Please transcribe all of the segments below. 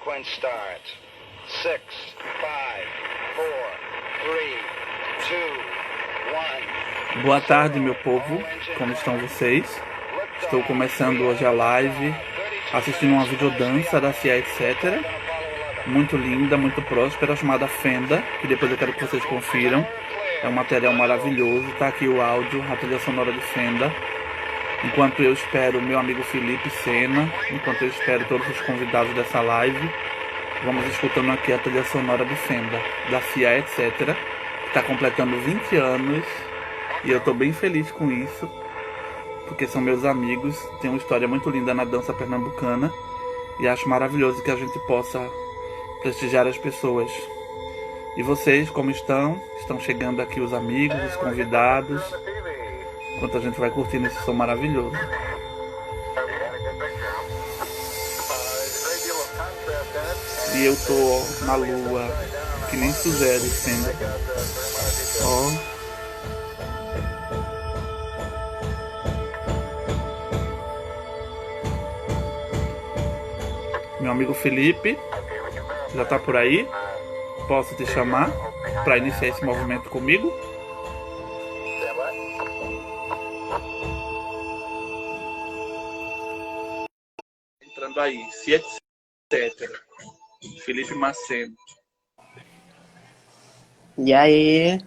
sequence starts. 6, 5, 4, 3, 2, 1. Boa tarde, meu povo. Como estão vocês? Estou começando hoje a live, assistindo uma videodança da Cia Etc. Muito linda, muito próspera, chamada Fenda, que depois eu quero que vocês confiram. É um material maravilhoso. Tá aqui o áudio, a trilha sonora de Fenda. Enquanto eu espero o meu amigo Felipe Sena, enquanto eu espero todos os convidados dessa live, vamos escutando aqui a trilha sonora de Fenda, da Cia Etc., que está completando 20 anos, e eu estou bem feliz com isso, porque são meus amigos, tem uma história muito linda na dança pernambucana, e acho maravilhoso que a gente possa prestigiar as pessoas. E vocês, como estão? Estão chegando aqui os amigos, os convidados, enquanto a gente vai curtindo esse som maravilhoso. E eu tô na lua, que nem sugere, Fenda. Ó. Meu amigo Felipe, já tá por aí? Posso te chamar para iniciar esse movimento comigo? Entrando aí, se etc. Felipe Maceno. E aí?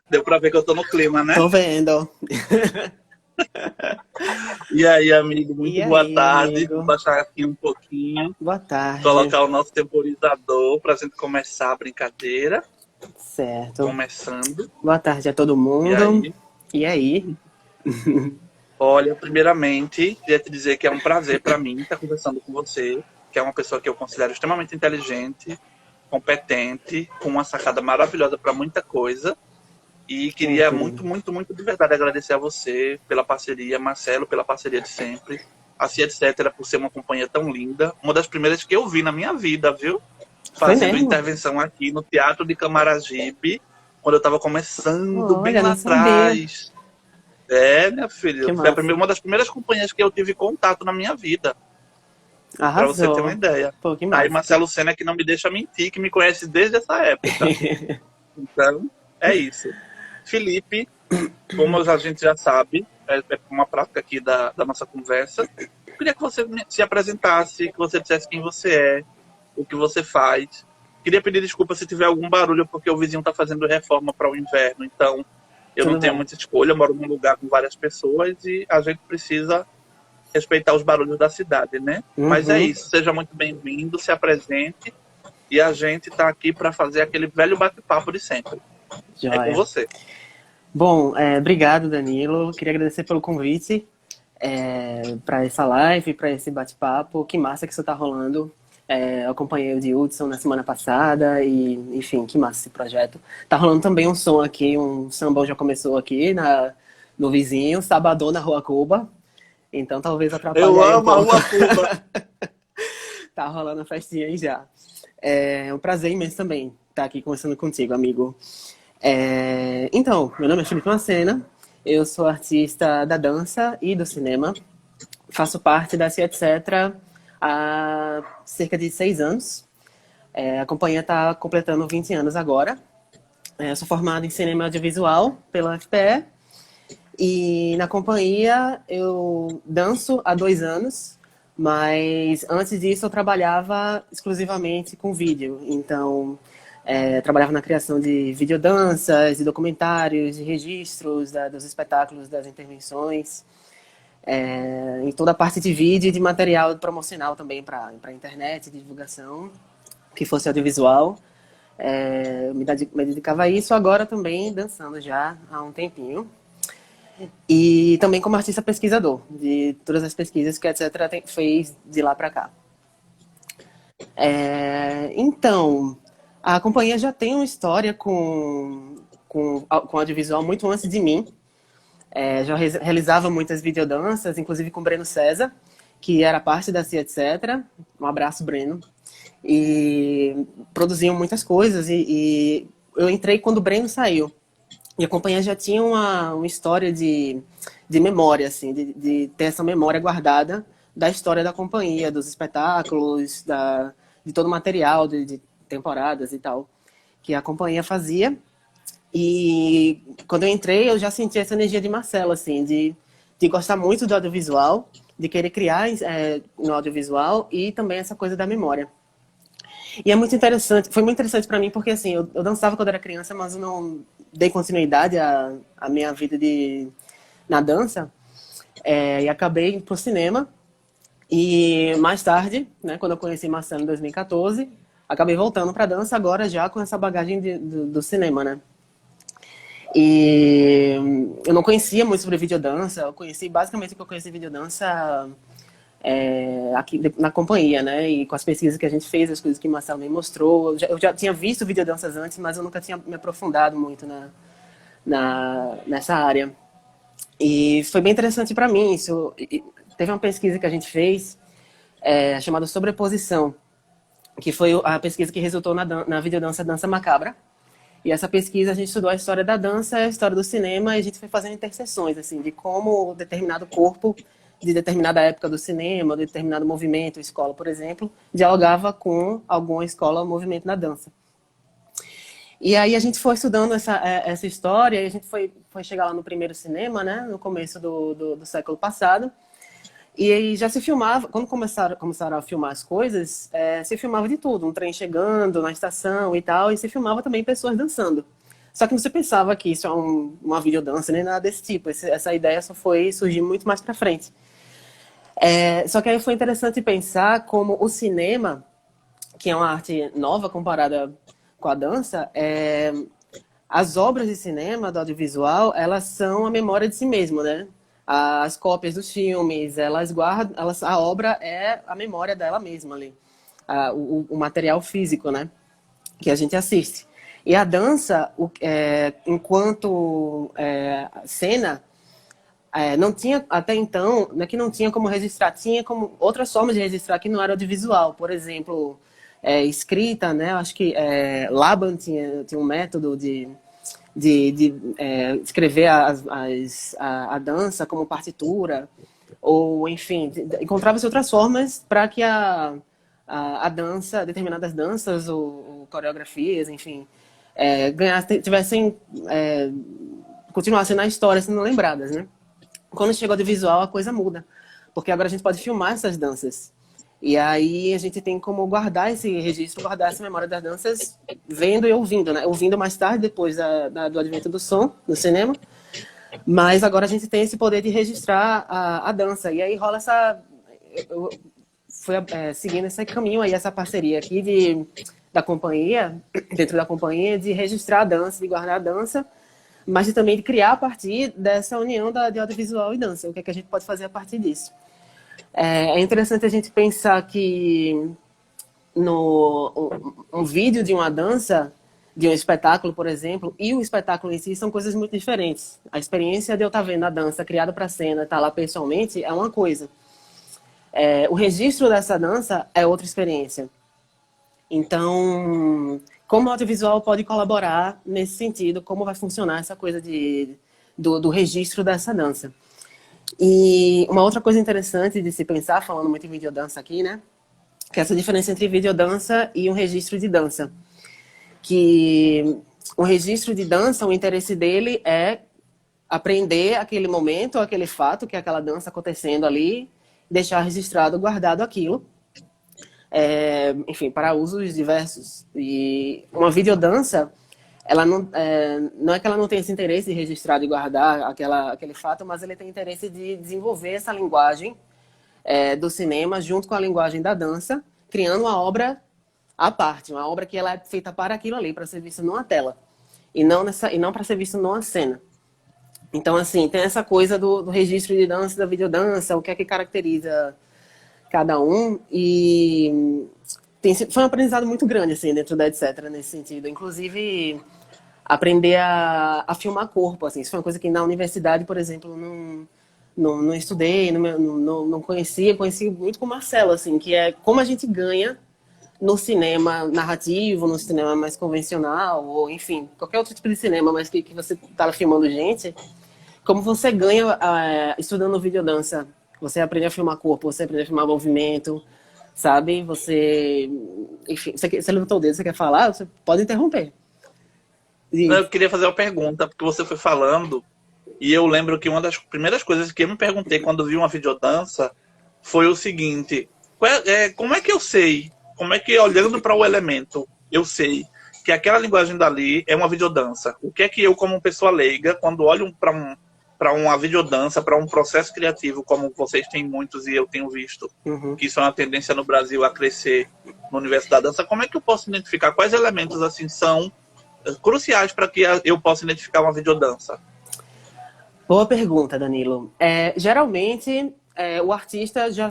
Deu pra ver que eu tô no clima, né? Tô vendo. E aí, amigo, muito E boa aí, tarde. amigo? Vou baixar aqui um pouquinho. Boa tarde. Colocar o nosso temporizador pra gente começar a brincadeira. Certo. Começando. Boa tarde a todo E mundo. aí? E aí? Olha, primeiramente, queria te dizer que é um prazer pra mim estar conversando com você, que é uma pessoa que eu considero extremamente inteligente, competente, com uma sacada maravilhosa pra muita coisa. E queria muito de verdade agradecer a você pela parceria, Marcelo pela parceria de sempre, a Cia Etc. por ser uma companhia tão linda, uma das primeiras que eu vi na minha vida, viu? Fazendo intervenção aqui no Teatro de Camaragibe, quando eu estava começando, bem lá atrás. É, minha filha, foi uma das primeiras companhias que eu tive contato na minha vida. Arrasou. Pra você ter uma ideia. Pô, que massa. Aí Marcelo Sena que não me deixa mentir, que me conhece desde essa época. Então, é isso. Felipe, como a gente já sabe, é uma prática aqui da nossa conversa, eu queria que você se apresentasse, que você dissesse quem você é, o que você faz. Queria pedir desculpa se tiver algum barulho, porque o vizinho está fazendo reforma para o inverno, então eu não tenho muita escolha, eu moro num lugar com várias pessoas e a gente precisa respeitar os barulhos da cidade, né? Mas é isso, seja muito bem-vindo, se apresente e a gente está aqui para fazer aquele velho bate-papo de sempre. Joia. É com você. Bom, obrigado, Danilo. Queria agradecer pelo convite para essa live, para esse bate-papo. Que massa que isso tá rolando. Eu acompanhei o de Hudson na semana passada e, enfim, que massa esse projeto. Tá rolando também um som aqui, um samba já começou aqui no vizinho, Sabadão na Rua Cuba. Então talvez atrapalhe Eu aí amo a Rua Cuba. Tá rolando a festinha aí já. É um prazer imenso também estar aqui conversando contigo, amigo. Então, meu nome é Felipe Macena, eu sou artista da dança e do cinema, faço parte da Cia Etc. há cerca de 6 anos, a companhia está completando 20 anos agora, sou formado em cinema audiovisual pela FPE e na companhia eu danço há 2 anos, mas antes disso eu trabalhava exclusivamente com vídeo, então... trabalhava na criação de videodanças, de documentários, de registros dos espetáculos, das intervenções, em toda a parte de vídeo e de material promocional também para a internet, de divulgação, que fosse audiovisual. Eu me dedicava a isso, agora também dançando já há um tempinho. E também como artista pesquisador, de todas as pesquisas que a etc. fez de lá para cá. Então... A companhia já tem uma história com audiovisual muito antes de mim. Já realizava muitas videodanças, inclusive com o Breno César, que era parte da Cia Etc. Um abraço, Breno. E produziam muitas coisas. E eu entrei quando o Breno saiu. E a companhia já tinha uma história de memória, assim, de ter essa memória guardada da história da companhia, dos espetáculos, de todo o material de temporadas e tal, que a companhia fazia. E quando eu entrei, eu já senti essa energia de Marcelo, assim, de gostar muito do audiovisual, de querer criar no audiovisual e também essa coisa da memória. E é muito interessante, foi muito interessante para mim porque assim, eu dançava quando era criança, mas eu não dei continuidade à minha vida na dança, e acabei indo pro cinema. E mais tarde, né, quando eu conheci Marcelo em 2014, acabei voltando para dança agora já com essa bagagem do cinema, né? E eu não conhecia muito sobre videodança, eu conheci basicamente o que eu conheci videodança aqui na companhia, né? E com as pesquisas que a gente fez, as coisas que o Marcelo me mostrou. Eu já tinha visto videodanças antes, mas eu nunca tinha me aprofundado muito nessa área. E foi bem interessante para mim isso. Teve uma pesquisa que a gente fez chamada Sobreposição, que foi a pesquisa que resultou na videodança Dança Macabra. E essa pesquisa a gente estudou a história da dança, a história do cinema, e a gente foi fazendo interseções, assim, de como determinado corpo de determinada época do cinema, de determinado movimento, escola, por exemplo, dialogava com alguma escola ou movimento na dança. E aí a gente foi estudando essa história, e a gente foi chegar lá no primeiro cinema, né, no começo do século passado, e aí já se filmava, quando começaram a filmar as coisas, se filmava de tudo, um trem chegando na estação e tal, e se filmava também pessoas dançando. Só que não se pensava que isso é uma videodança, nem nada desse tipo. Essa ideia só foi surgir muito mais pra frente. Só que aí foi interessante pensar como o cinema, que é uma arte nova comparada com a dança, as obras de cinema, do audiovisual, elas são a memória de si mesmo, né? As cópias dos filmes, elas guardam, a obra é a memória dela mesma ali, o material físico, né? Que a gente assiste. E a dança, enquanto cena, não tinha, até então, não é que não tinha como registrar, tinha como outras formas de registrar que não era audiovisual. Por exemplo, escrita, né? Eu acho que Laban tinha um método de escrever a dança como partitura, ou enfim, encontrava-se outras formas para que a dança, determinadas danças ou coreografias, enfim, continuassem na história sendo lembradas, né? Quando chega ao audiovisual, a coisa muda, porque agora a gente pode filmar essas danças. E aí a gente tem como guardar esse registro, guardar essa memória das danças, vendo e ouvindo, né? Ouvindo mais tarde, depois do advento do som, no cinema. Mas agora a gente tem esse poder de registrar a dança. E aí rola eu fui seguindo esse caminho aí, essa parceria aqui da companhia, dentro da companhia, de registrar a dança, de guardar a dança, mas também de criar a partir dessa união de audiovisual e dança. O que é que a gente pode fazer a partir disso? É interessante a gente pensar que um vídeo de uma dança, de um espetáculo, por exemplo, e o espetáculo em si são coisas muito diferentes. A experiência de eu estar vendo a dança criada para a cena, estar lá pessoalmente, é uma coisa. O registro dessa dança é outra experiência. Então, como o audiovisual pode colaborar nesse sentido? Como vai funcionar essa coisa do registro dessa dança? E uma outra coisa interessante de se pensar, falando muito em videodança aqui, né? Que é essa diferença entre videodança e um registro de dança. Que o registro de dança, o interesse dele é aprender aquele momento, aquele fato, que é aquela dança acontecendo ali, deixar registrado, guardado aquilo. Enfim, para usos diversos. E uma videodança, ela não é que ela não tenha esse interesse de registrar e guardar aquele fato, mas ele tem interesse de desenvolver essa linguagem do cinema junto com a linguagem da dança, criando uma obra à parte, uma obra que ela é feita para aquilo ali, para ser vista numa tela, e não para ser vista numa cena. Então, assim, tem essa coisa do registro de dança, da videodança, o que é que caracteriza cada um, e foi um aprendizado muito grande, assim, dentro da etc, nesse sentido. Inclusive, aprender a filmar corpo, assim, isso foi uma coisa que na universidade, por exemplo, não estudei, não conheci muito com o Marcelo, assim, que é como a gente ganha no cinema narrativo, no cinema mais convencional, ou enfim, qualquer outro tipo de cinema, mas que você tá filmando gente, como você ganha estudando videodança, Você aprende a filmar corpo, você aprende a filmar movimento, sabe? Você... Enfim, você levantou o dedo, você quer falar? Você pode interromper. Não, eu queria fazer uma pergunta, porque você foi falando, e eu lembro que uma das primeiras coisas que eu me perguntei quando vi uma videodança foi o seguinte: como é que eu sei? Como é que, olhando para o elemento, eu sei que aquela linguagem dali é uma videodança? O que é que eu, como pessoa leiga, quando olho para uma videodança, para um processo criativo, como vocês têm muitos e eu tenho visto, que isso é uma tendência no Brasil a crescer no universo da dança, como é que eu posso identificar quais elementos assim são cruciais para que eu possa identificar uma videodança? Boa pergunta, Danilo. Geralmente, o artista já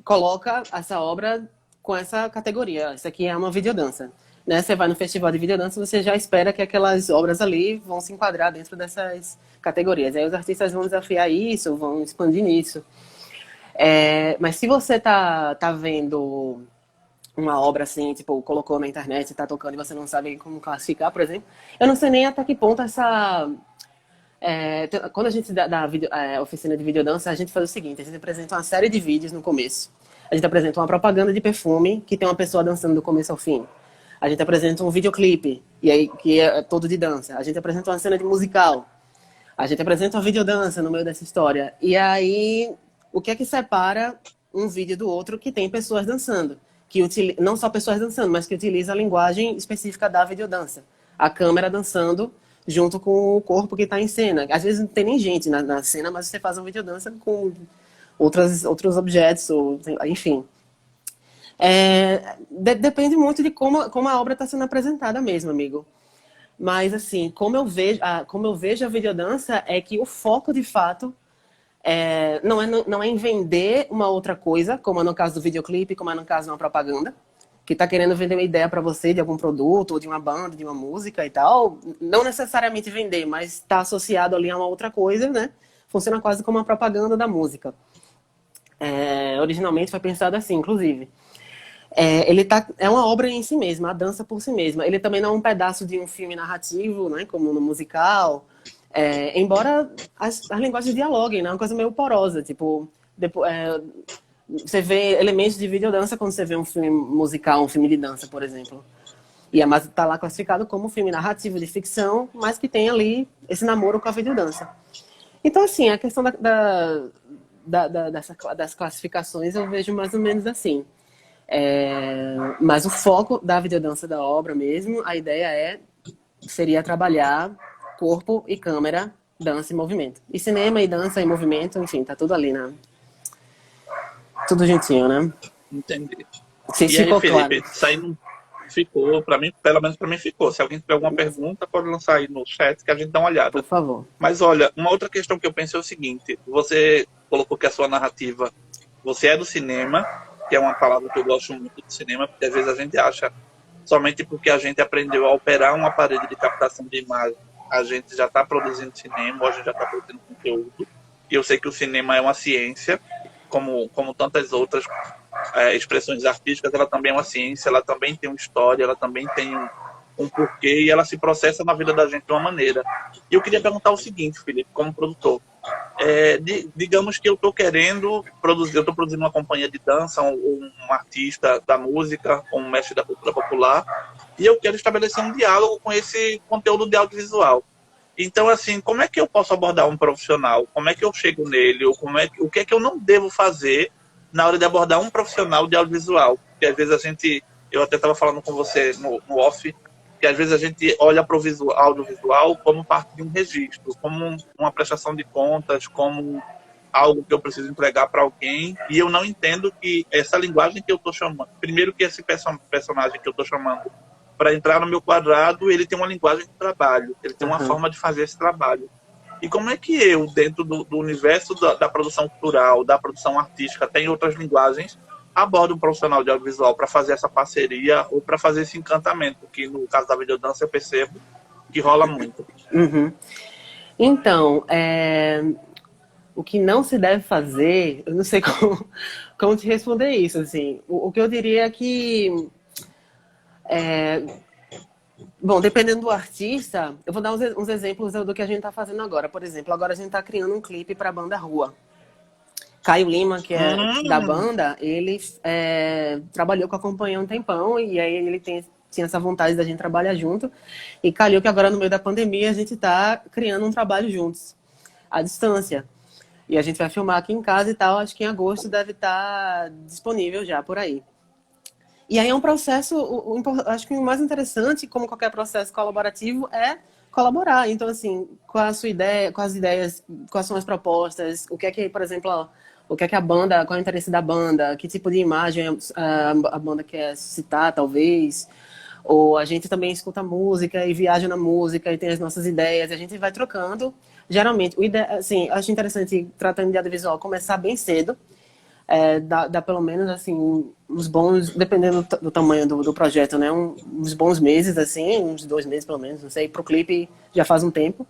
coloca essa obra com essa categoria. Isso aqui é uma videodança. Né? Você vai no festival de videodança, você já espera que aquelas obras ali vão se enquadrar dentro dessas categorias. Aí os artistas vão desafiar isso, vão expandir nisso. Mas se você tá vendo uma obra assim, tipo, colocou na internet, tá tocando e você não sabe como classificar, por exemplo, eu não sei nem até que ponto quando a gente dá oficina de videodança, a gente faz o seguinte: a gente apresenta uma série de vídeos no começo. A gente apresenta uma propaganda de perfume que tem uma pessoa dançando do começo ao fim. A gente apresenta um videoclipe, que é todo de dança. A gente apresenta uma cena de musical. A gente apresenta uma videodança no meio dessa história. E aí, o que é que separa um vídeo do outro que tem pessoas dançando? Não só pessoas dançando, mas que utiliza a linguagem específica da videodança. A câmera dançando junto com o corpo que está em cena. Às vezes não tem nem gente na cena, mas você faz uma videodança com outros objetos, enfim. Depende muito de como a obra está sendo apresentada mesmo, amigo. Mas, assim, como eu vejo a videodança é que o foco, de fato, não é em vender uma outra coisa, como é no caso do videoclipe, como é no caso de uma propaganda, que está querendo vender uma ideia para você de algum produto, ou de uma banda, de uma música e tal. Não necessariamente vender, mas está associado ali a uma outra coisa, né? Funciona quase como uma propaganda da música. Originalmente foi pensado assim, inclusive. É uma obra em si mesma, a dança por si mesma. Ele também não é um pedaço de um filme narrativo, né, como no musical, embora as linguagens dialoguem, né, é uma coisa meio porosa. Tipo, você vê elementos de videodança quando você vê um filme musical, um filme de dança, por exemplo. Mas está lá classificado como um filme narrativo de ficção, mas que tem ali esse namoro com a videodança. Então, assim, a questão das classificações eu vejo mais ou menos assim. Mas o foco da videodança da obra mesmo, a ideia seria trabalhar corpo e câmera, dança e movimento. E cinema e dança e movimento, enfim, tá tudo ali, né? Tudo juntinho, né? Entendi. Se E aí, ficou Felipe, claro. isso aí não ficou, para mim, pelo menos para mim ficou. Se alguém tiver alguma pergunta, pode lançar aí no chat que a gente dá uma olhada. Por favor. Mas olha, uma outra questão que eu pensei é o seguinte: você colocou que a sua narrativa, você é do cinema, que é uma palavra que eu gosto muito do cinema, porque às vezes a gente acha, somente porque a gente aprendeu a operar um aparelho de captação de imagem, a gente já está produzindo cinema, ou a gente já está produzindo conteúdo. E eu sei que o cinema é uma ciência, como tantas outras expressões artísticas, ela também é uma ciência, ela também tem uma história, ela também tem um porquê, e ela se processa na vida da gente de uma maneira. E eu queria perguntar o seguinte, Felipe, como produtor: digamos que eu estou querendo produzir, eu estou produzindo uma companhia de dança, um artista da música, um mestre da cultura popular, e eu quero estabelecer um diálogo com esse conteúdo de audiovisual. Então, assim, como é que eu posso abordar um profissional? Como é que eu chego nele? Ou o que é que eu não devo fazer na hora de abordar um profissional de audiovisual? Porque às vezes eu até estava falando com você no off, que às vezes a gente olha para o audiovisual como parte de um registro, como uma prestação de contas, como algo que eu preciso entregar para alguém, e eu não entendo que essa linguagem que eu estou chamando, primeiro que esse personagem que eu estou chamando, para entrar no meu quadrado, ele tem uma linguagem de trabalho, ele tem uma forma de fazer esse trabalho. E como é que eu, dentro do universo da produção cultural, da produção artística, tem outras linguagens, abordo um profissional de audiovisual para fazer essa parceria ou para fazer esse encantamento, que no caso da videodança eu percebo que rola muito. Uhum. Então, o que não se deve fazer, eu não sei como te responder isso, assim. O que eu diria é que, bom, dependendo do artista, eu vou dar uns exemplos do que a gente está fazendo agora. Por exemplo, agora a gente está criando um clipe para a banda Rua. Caio Lima, que é da Hum, banda, ele trabalhou com a companhia há um tempão e aí ele tinha essa vontade da gente trabalhar junto. E calhou que agora, no meio da pandemia, a gente está criando um trabalho juntos, à distância. E a gente vai filmar aqui em casa e tal, acho que em agosto deve estar disponível já por aí. E aí é um processo, acho que o mais interessante, como qualquer processo colaborativo, é colaborar. Então, assim, qual a sua ideia, quais as ideias, quais são as propostas, o que é que, por exemplo, ó, o que é que a banda, qual é o interesse da banda, que tipo de imagem a banda quer suscitar, talvez. Ou a gente também escuta música e viaja na música e tem as nossas ideias, e a gente vai trocando. Geralmente, assim, acho interessante, tratando de audiovisual, começar bem cedo, dá pelo menos, assim, uns bons, dependendo do tamanho do projeto, né? Uns bons meses, assim, uns 2 meses pelo menos, não sei, pro clipe já faz um tempo,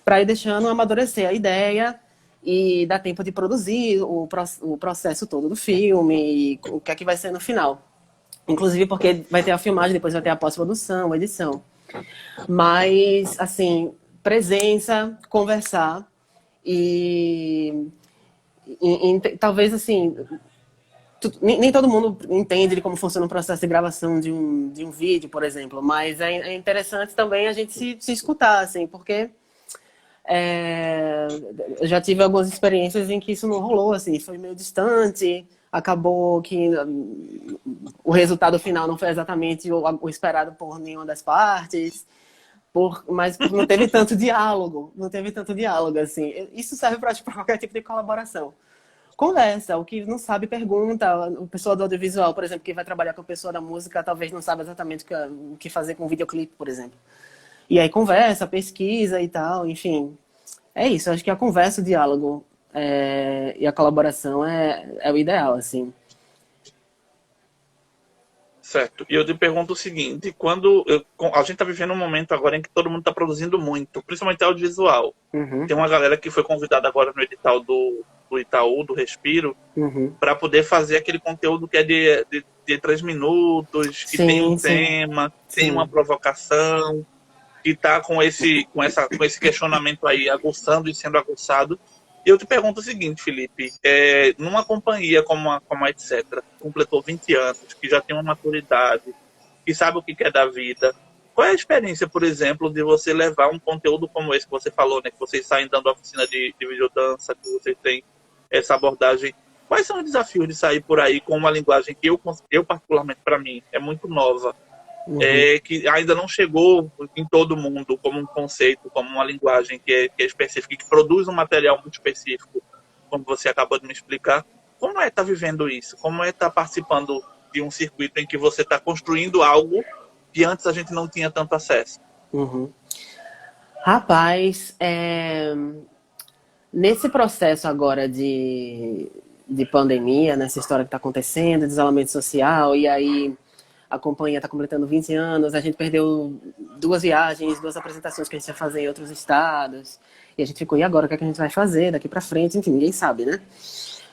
para ir deixando amadurecer a ideia e dar tempo de produzir o processo todo do filme e o que é que vai ser no final. Inclusive porque vai ter a filmagem, depois vai ter a pós-produção, a edição. Mas, assim, presença, conversar e talvez, assim, nem todo mundo entende de como funciona o processo de gravação de um vídeo, por exemplo, mas é interessante também a gente se escutar, assim, porque eu já tive algumas experiências em que isso não rolou, assim, foi meio distante, acabou que o resultado final não foi exatamente o esperado por nenhuma das partes, mas não teve tanto diálogo, assim. Isso serve para qualquer tipo de colaboração. Conversa, o que não sabe pergunta, o pessoal do audiovisual, por exemplo, que vai trabalhar com a pessoa da música, talvez não saiba exatamente o que fazer com um videoclipe, por exemplo. E aí conversa, pesquisa e tal, enfim. É isso, acho que a conversa, o diálogo e a colaboração é o ideal, assim. certo. E eu te pergunto o seguinte: a gente está vivendo um momento agora em que todo mundo está produzindo muito, principalmente audiovisual. Uhum, Tem uma galera que foi convidada agora no edital do Itaú, do Respiro, uhum. para poder fazer aquele conteúdo que é de 3 minutos, que tem um Sim, sim, tema, tem uma sim. provocação, que está com esse questionamento aí aguçando e sendo aguçado. E eu te pergunto o seguinte, Felipe, numa companhia como a Etc., que completou 20 anos, que já tem uma maturidade, que sabe o que quer da vida, qual é a experiência, por exemplo, de você levar um conteúdo como esse que você falou, né? Que vocês saem dando oficina de videodança, que vocês têm essa abordagem. Quais são os desafios de sair por aí com uma linguagem que eu particularmente, para mim, é muito nova, Uhum, que ainda não chegou em todo mundo como um conceito, como uma linguagem que é específica, que produz um material muito específico, como você acabou de me explicar. Como é estar vivendo isso? Como é estar participando de um circuito em que você está construindo algo que antes a gente não tinha tanto acesso? uhum. Rapaz, nesse processo agora de pandemia, nessa história que está acontecendo, de isolamento social, e aí a companhia está completando 20 anos, a gente perdeu 2 viagens, 2 apresentações que a gente ia fazer em outros estados, e a gente ficou, e agora, o que é que a gente vai fazer daqui para frente? Enfim, ninguém sabe, né?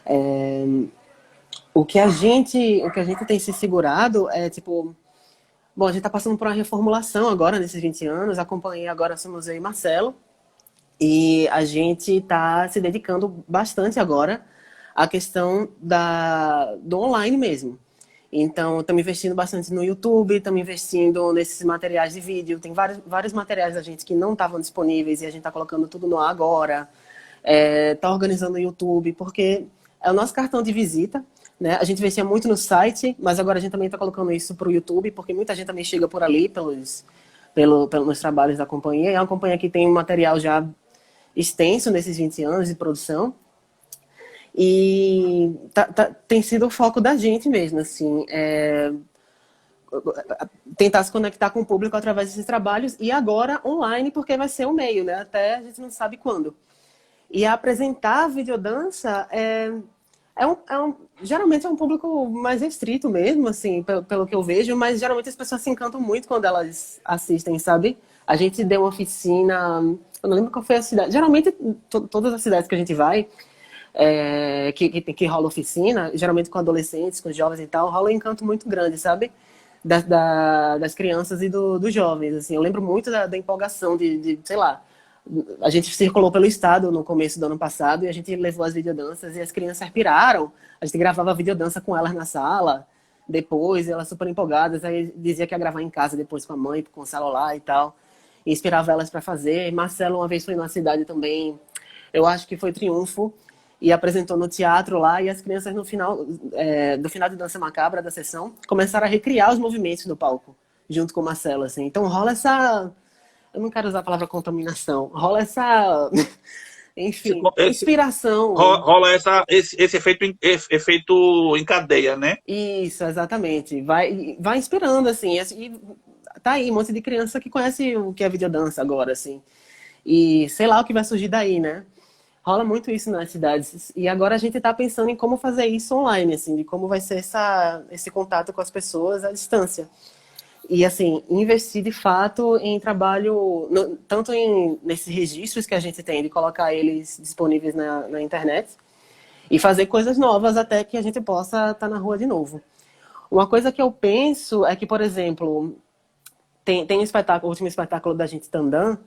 É, o que a gente tem se segurado é, tipo, bom, a gente está passando por uma reformulação agora, nesses 20 anos, a companhia agora somos eu e Marcelo, e a gente está se dedicando bastante agora à questão do online mesmo. Então, estamos investindo bastante no YouTube, estamos investindo nesses materiais de vídeo. Tem vários materiais da gente que não estavam disponíveis e a gente está colocando tudo no ar agora. Está organizando o YouTube, porque é o nosso cartão de visita. Né? A gente investia muito no site, mas agora a gente também está colocando isso para o YouTube, porque muita gente também chega por ali pelos trabalhos da companhia. É uma companhia que tem um material já extenso nesses 20 anos de produção. E tem sido o foco da gente mesmo, assim, tentar se conectar com o público através desses trabalhos e agora online, porque vai ser o meio, né? Até a gente não sabe quando. E apresentar a videodança geralmente é um público mais restrito mesmo, assim, pelo que eu vejo, mas geralmente as pessoas se encantam muito quando elas assistem, sabe? A gente deu uma oficina, eu não lembro qual foi a cidade, geralmente todas as cidades que a gente vai, que rola oficina, geralmente com adolescentes, com jovens e tal, rola um encanto muito grande, sabe? Das crianças e dos jovens, assim. Eu lembro muito da empolgação sei lá, A gente circulou pelo estado no começo do ano passado e a gente levou as videodanças e as crianças piraram. A gente gravava videodança com elas na sala, depois elas super empolgadas, aí dizia que ia gravar em casa depois com a mãe, com o celular e tal. E inspirava elas para fazer. Marcelo uma vez foi na cidade também, eu acho que foi Triunfo, e apresentou no teatro lá, e as crianças no final, do final de Dança Macabra, da sessão, começaram a recriar os movimentos do palco, junto com o Marcelo, assim. Então rola essa... Eu não quero usar a palavra contaminação. Rola essa... Enfim, inspiração. Rola esse efeito em cadeia, né? Isso, exatamente. Vai inspirando, assim. E tá aí, um monte de criança que conhece o que é videodança agora, assim. E sei lá o que vai surgir daí, né? Rola muito isso nas cidades. E agora a gente tá pensando em como fazer isso online, assim. De como vai ser esse contato com as pessoas à distância. E, assim, investir de fato em trabalho, tanto nesses registros que a gente tem, de colocar eles disponíveis na internet, e fazer coisas novas até que a gente possa estar na rua de novo. Uma coisa que eu penso é que, por exemplo, tem um espetáculo, o último espetáculo da gente, Tandã,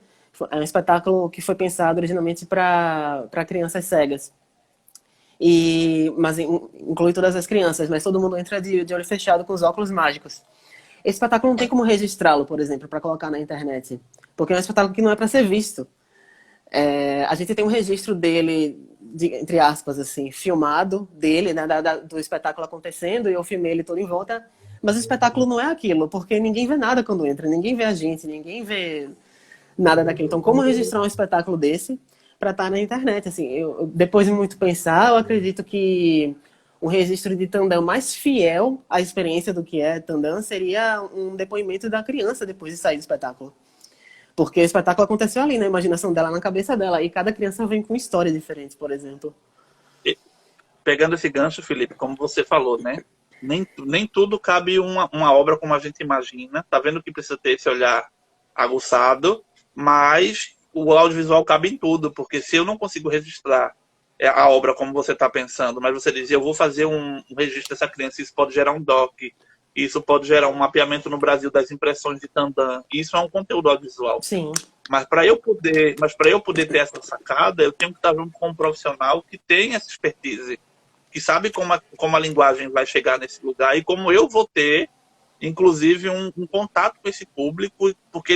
é um espetáculo que foi pensado originalmente para crianças cegas. Mas inclui todas as crianças, mas todo mundo entra de olho fechado com os óculos mágicos. Esse espetáculo não tem como registrá-lo, por exemplo, para colocar na internet. Porque é um espetáculo que não é para ser visto. A gente tem um registro dele, entre aspas, assim, filmado dele, né, do espetáculo acontecendo, e eu filmei ele todo em volta. Mas o espetáculo não é aquilo, porque ninguém vê nada quando entra, ninguém vê a gente, ninguém vê nada daquilo. Então, como registrar um espetáculo desse para estar na internet? Assim, depois de muito pensar, eu acredito que um registro de Tandã mais fiel à experiência do que é Tandã seria um depoimento da criança depois de sair do espetáculo. Porque o espetáculo aconteceu ali, na imaginação dela, na cabeça dela. E cada criança vem com uma história diferente, por exemplo. Pegando esse gancho, Felipe, como você falou, né? Nem tudo cabe uma obra como a gente imagina. Tá vendo que precisa ter esse olhar aguçado, mas o audiovisual cabe em tudo. Porque se eu não consigo registrar a obra como você está pensando, mas você diz, eu vou fazer um registro dessa criança, isso pode gerar um doc, isso pode gerar um mapeamento no Brasil das impressões de Tandã, isso é um conteúdo audiovisual. Sim. Mas para eu poder ter essa sacada, eu tenho que estar junto com um profissional que tem essa expertise, que sabe como a linguagem vai chegar nesse lugar e como eu vou ter, inclusive, um contato com esse público, porque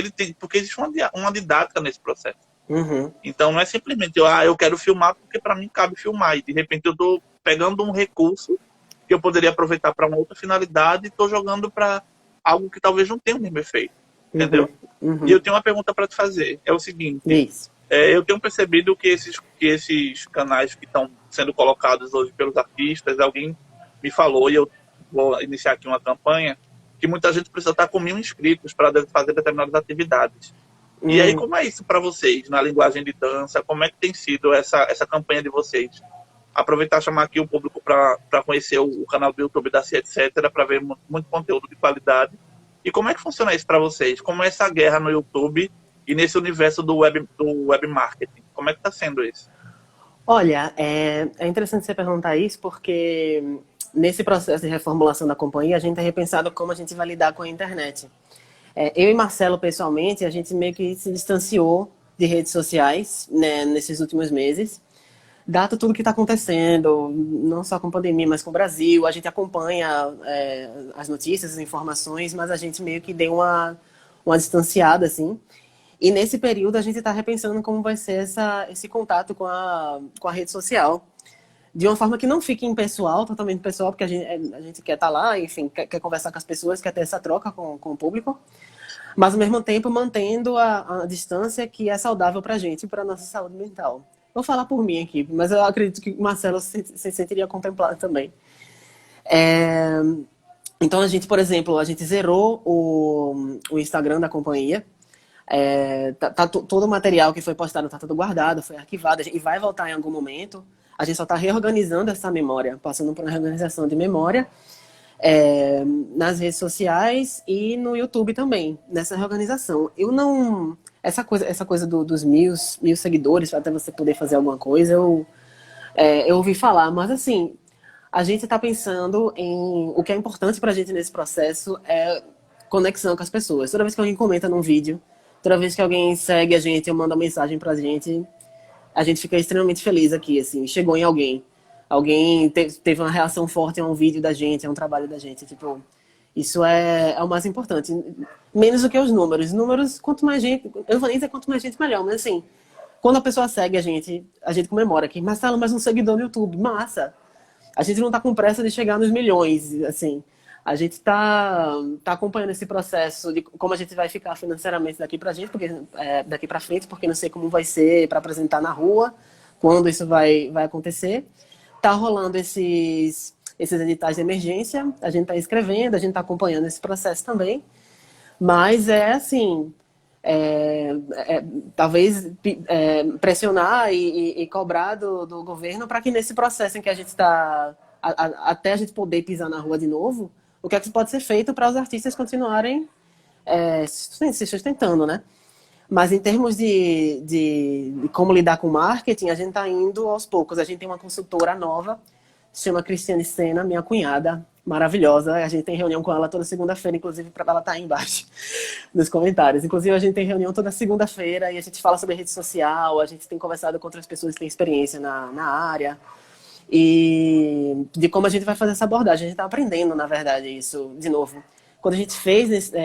existe uma didática nesse processo. Uhum. Então não é simplesmente eu quero filmar porque para mim cabe filmar e de repente eu estou pegando um recurso que eu poderia aproveitar para uma outra finalidade e estou jogando para algo que talvez não tenha o mesmo efeito, entendeu? Uhum. E eu tenho uma pergunta para te fazer, é o seguinte: Isso. Eu tenho percebido que esses canais que estão sendo colocados hoje pelos artistas, alguém me falou, e eu vou iniciar aqui uma campanha, que muita gente precisa estar com 1.000 inscritos para fazer determinadas atividades. E aí, como é isso para vocês, na linguagem de dança? Como é que tem sido essa campanha de vocês? Aproveitar e chamar aqui o público para conhecer o canal do YouTube da CIA, etc., para ver muito conteúdo de qualidade. E como é que funciona isso para vocês? Como é essa guerra no YouTube e nesse universo do web marketing? Como é que está sendo isso? Olha, é interessante você perguntar isso, porque nesse processo de reformulação da companhia, a gente tem repensado como a gente vai lidar com a internet. Eu e Marcelo, pessoalmente, a gente meio que se distanciou de redes sociais, né, nesses últimos meses. Dado tudo que está acontecendo, não só com a pandemia, mas com o Brasil, a gente acompanha as notícias, as informações, mas a gente meio que deu uma distanciada, assim. E nesse período a gente está repensando como vai ser esse contato com a rede social. De uma forma que não fique impessoal, totalmente pessoal, porque a gente quer estar lá, enfim, quer conversar com as pessoas, quer ter essa troca com o público, mas ao mesmo tempo mantendo a distância que é saudável para a gente e para a nossa saúde mental. Vou falar por mim aqui, mas eu acredito que o Marcelo se sentiria contemplado também. Então a gente, por exemplo, a gente zerou o Instagram da companhia. Todo o material que foi postado está tudo guardado, foi arquivado e vai voltar em algum momento. A gente só está reorganizando essa memória, passando por uma reorganização de memória nas redes sociais e no YouTube também, nessa reorganização. Eu não... Essa coisa dos mil seguidores, até você poder fazer alguma coisa, eu ouvi falar, mas assim, a gente está pensando em... O que é importante para a gente nesse processo é conexão com as pessoas. Toda vez que alguém comenta num vídeo, Toda vez que alguém segue a gente ou manda uma mensagem pra gente, a gente fica extremamente feliz aqui, assim, chegou em alguém. Alguém teve uma reação forte a um vídeo da gente, a um trabalho da gente, tipo, isso é o mais importante. Menos do que os números. Números, quanto mais gente, eu não vou nem dizer quanto mais gente, melhor, mas assim, quando a pessoa segue a gente comemora aqui, Marcelo, mais um seguidor no YouTube, massa! A gente não tá com pressa de chegar nos milhões, assim. A gente tá acompanhando esse processo de como a gente vai ficar financeiramente daqui pra gente, porque, daqui pra frente, porque não sei como vai ser para apresentar na rua, quando isso vai acontecer. Tá rolando esses editais de emergência, a gente tá escrevendo, a gente tá acompanhando esse processo também. Mas assim, talvez pressionar e cobrar do governo para que nesse processo em que a gente está, até a gente poder pisar na rua de novo, o que é que pode ser feito para os artistas continuarem se sustentando, né? Mas em termos de como lidar com marketing, a gente está indo aos poucos. A gente tem uma consultora nova, se chama Cristiane Sena, minha cunhada, maravilhosa. A gente tem reunião com ela toda segunda-feira, inclusive, para ela estar aí embaixo nos comentários. Inclusive, a gente tem reunião toda segunda-feira e a gente fala sobre rede social, a gente tem conversado com outras pessoas que têm experiência na área e de como a gente vai fazer essa abordagem. A gente está aprendendo, na verdade, isso de novo. Quando a gente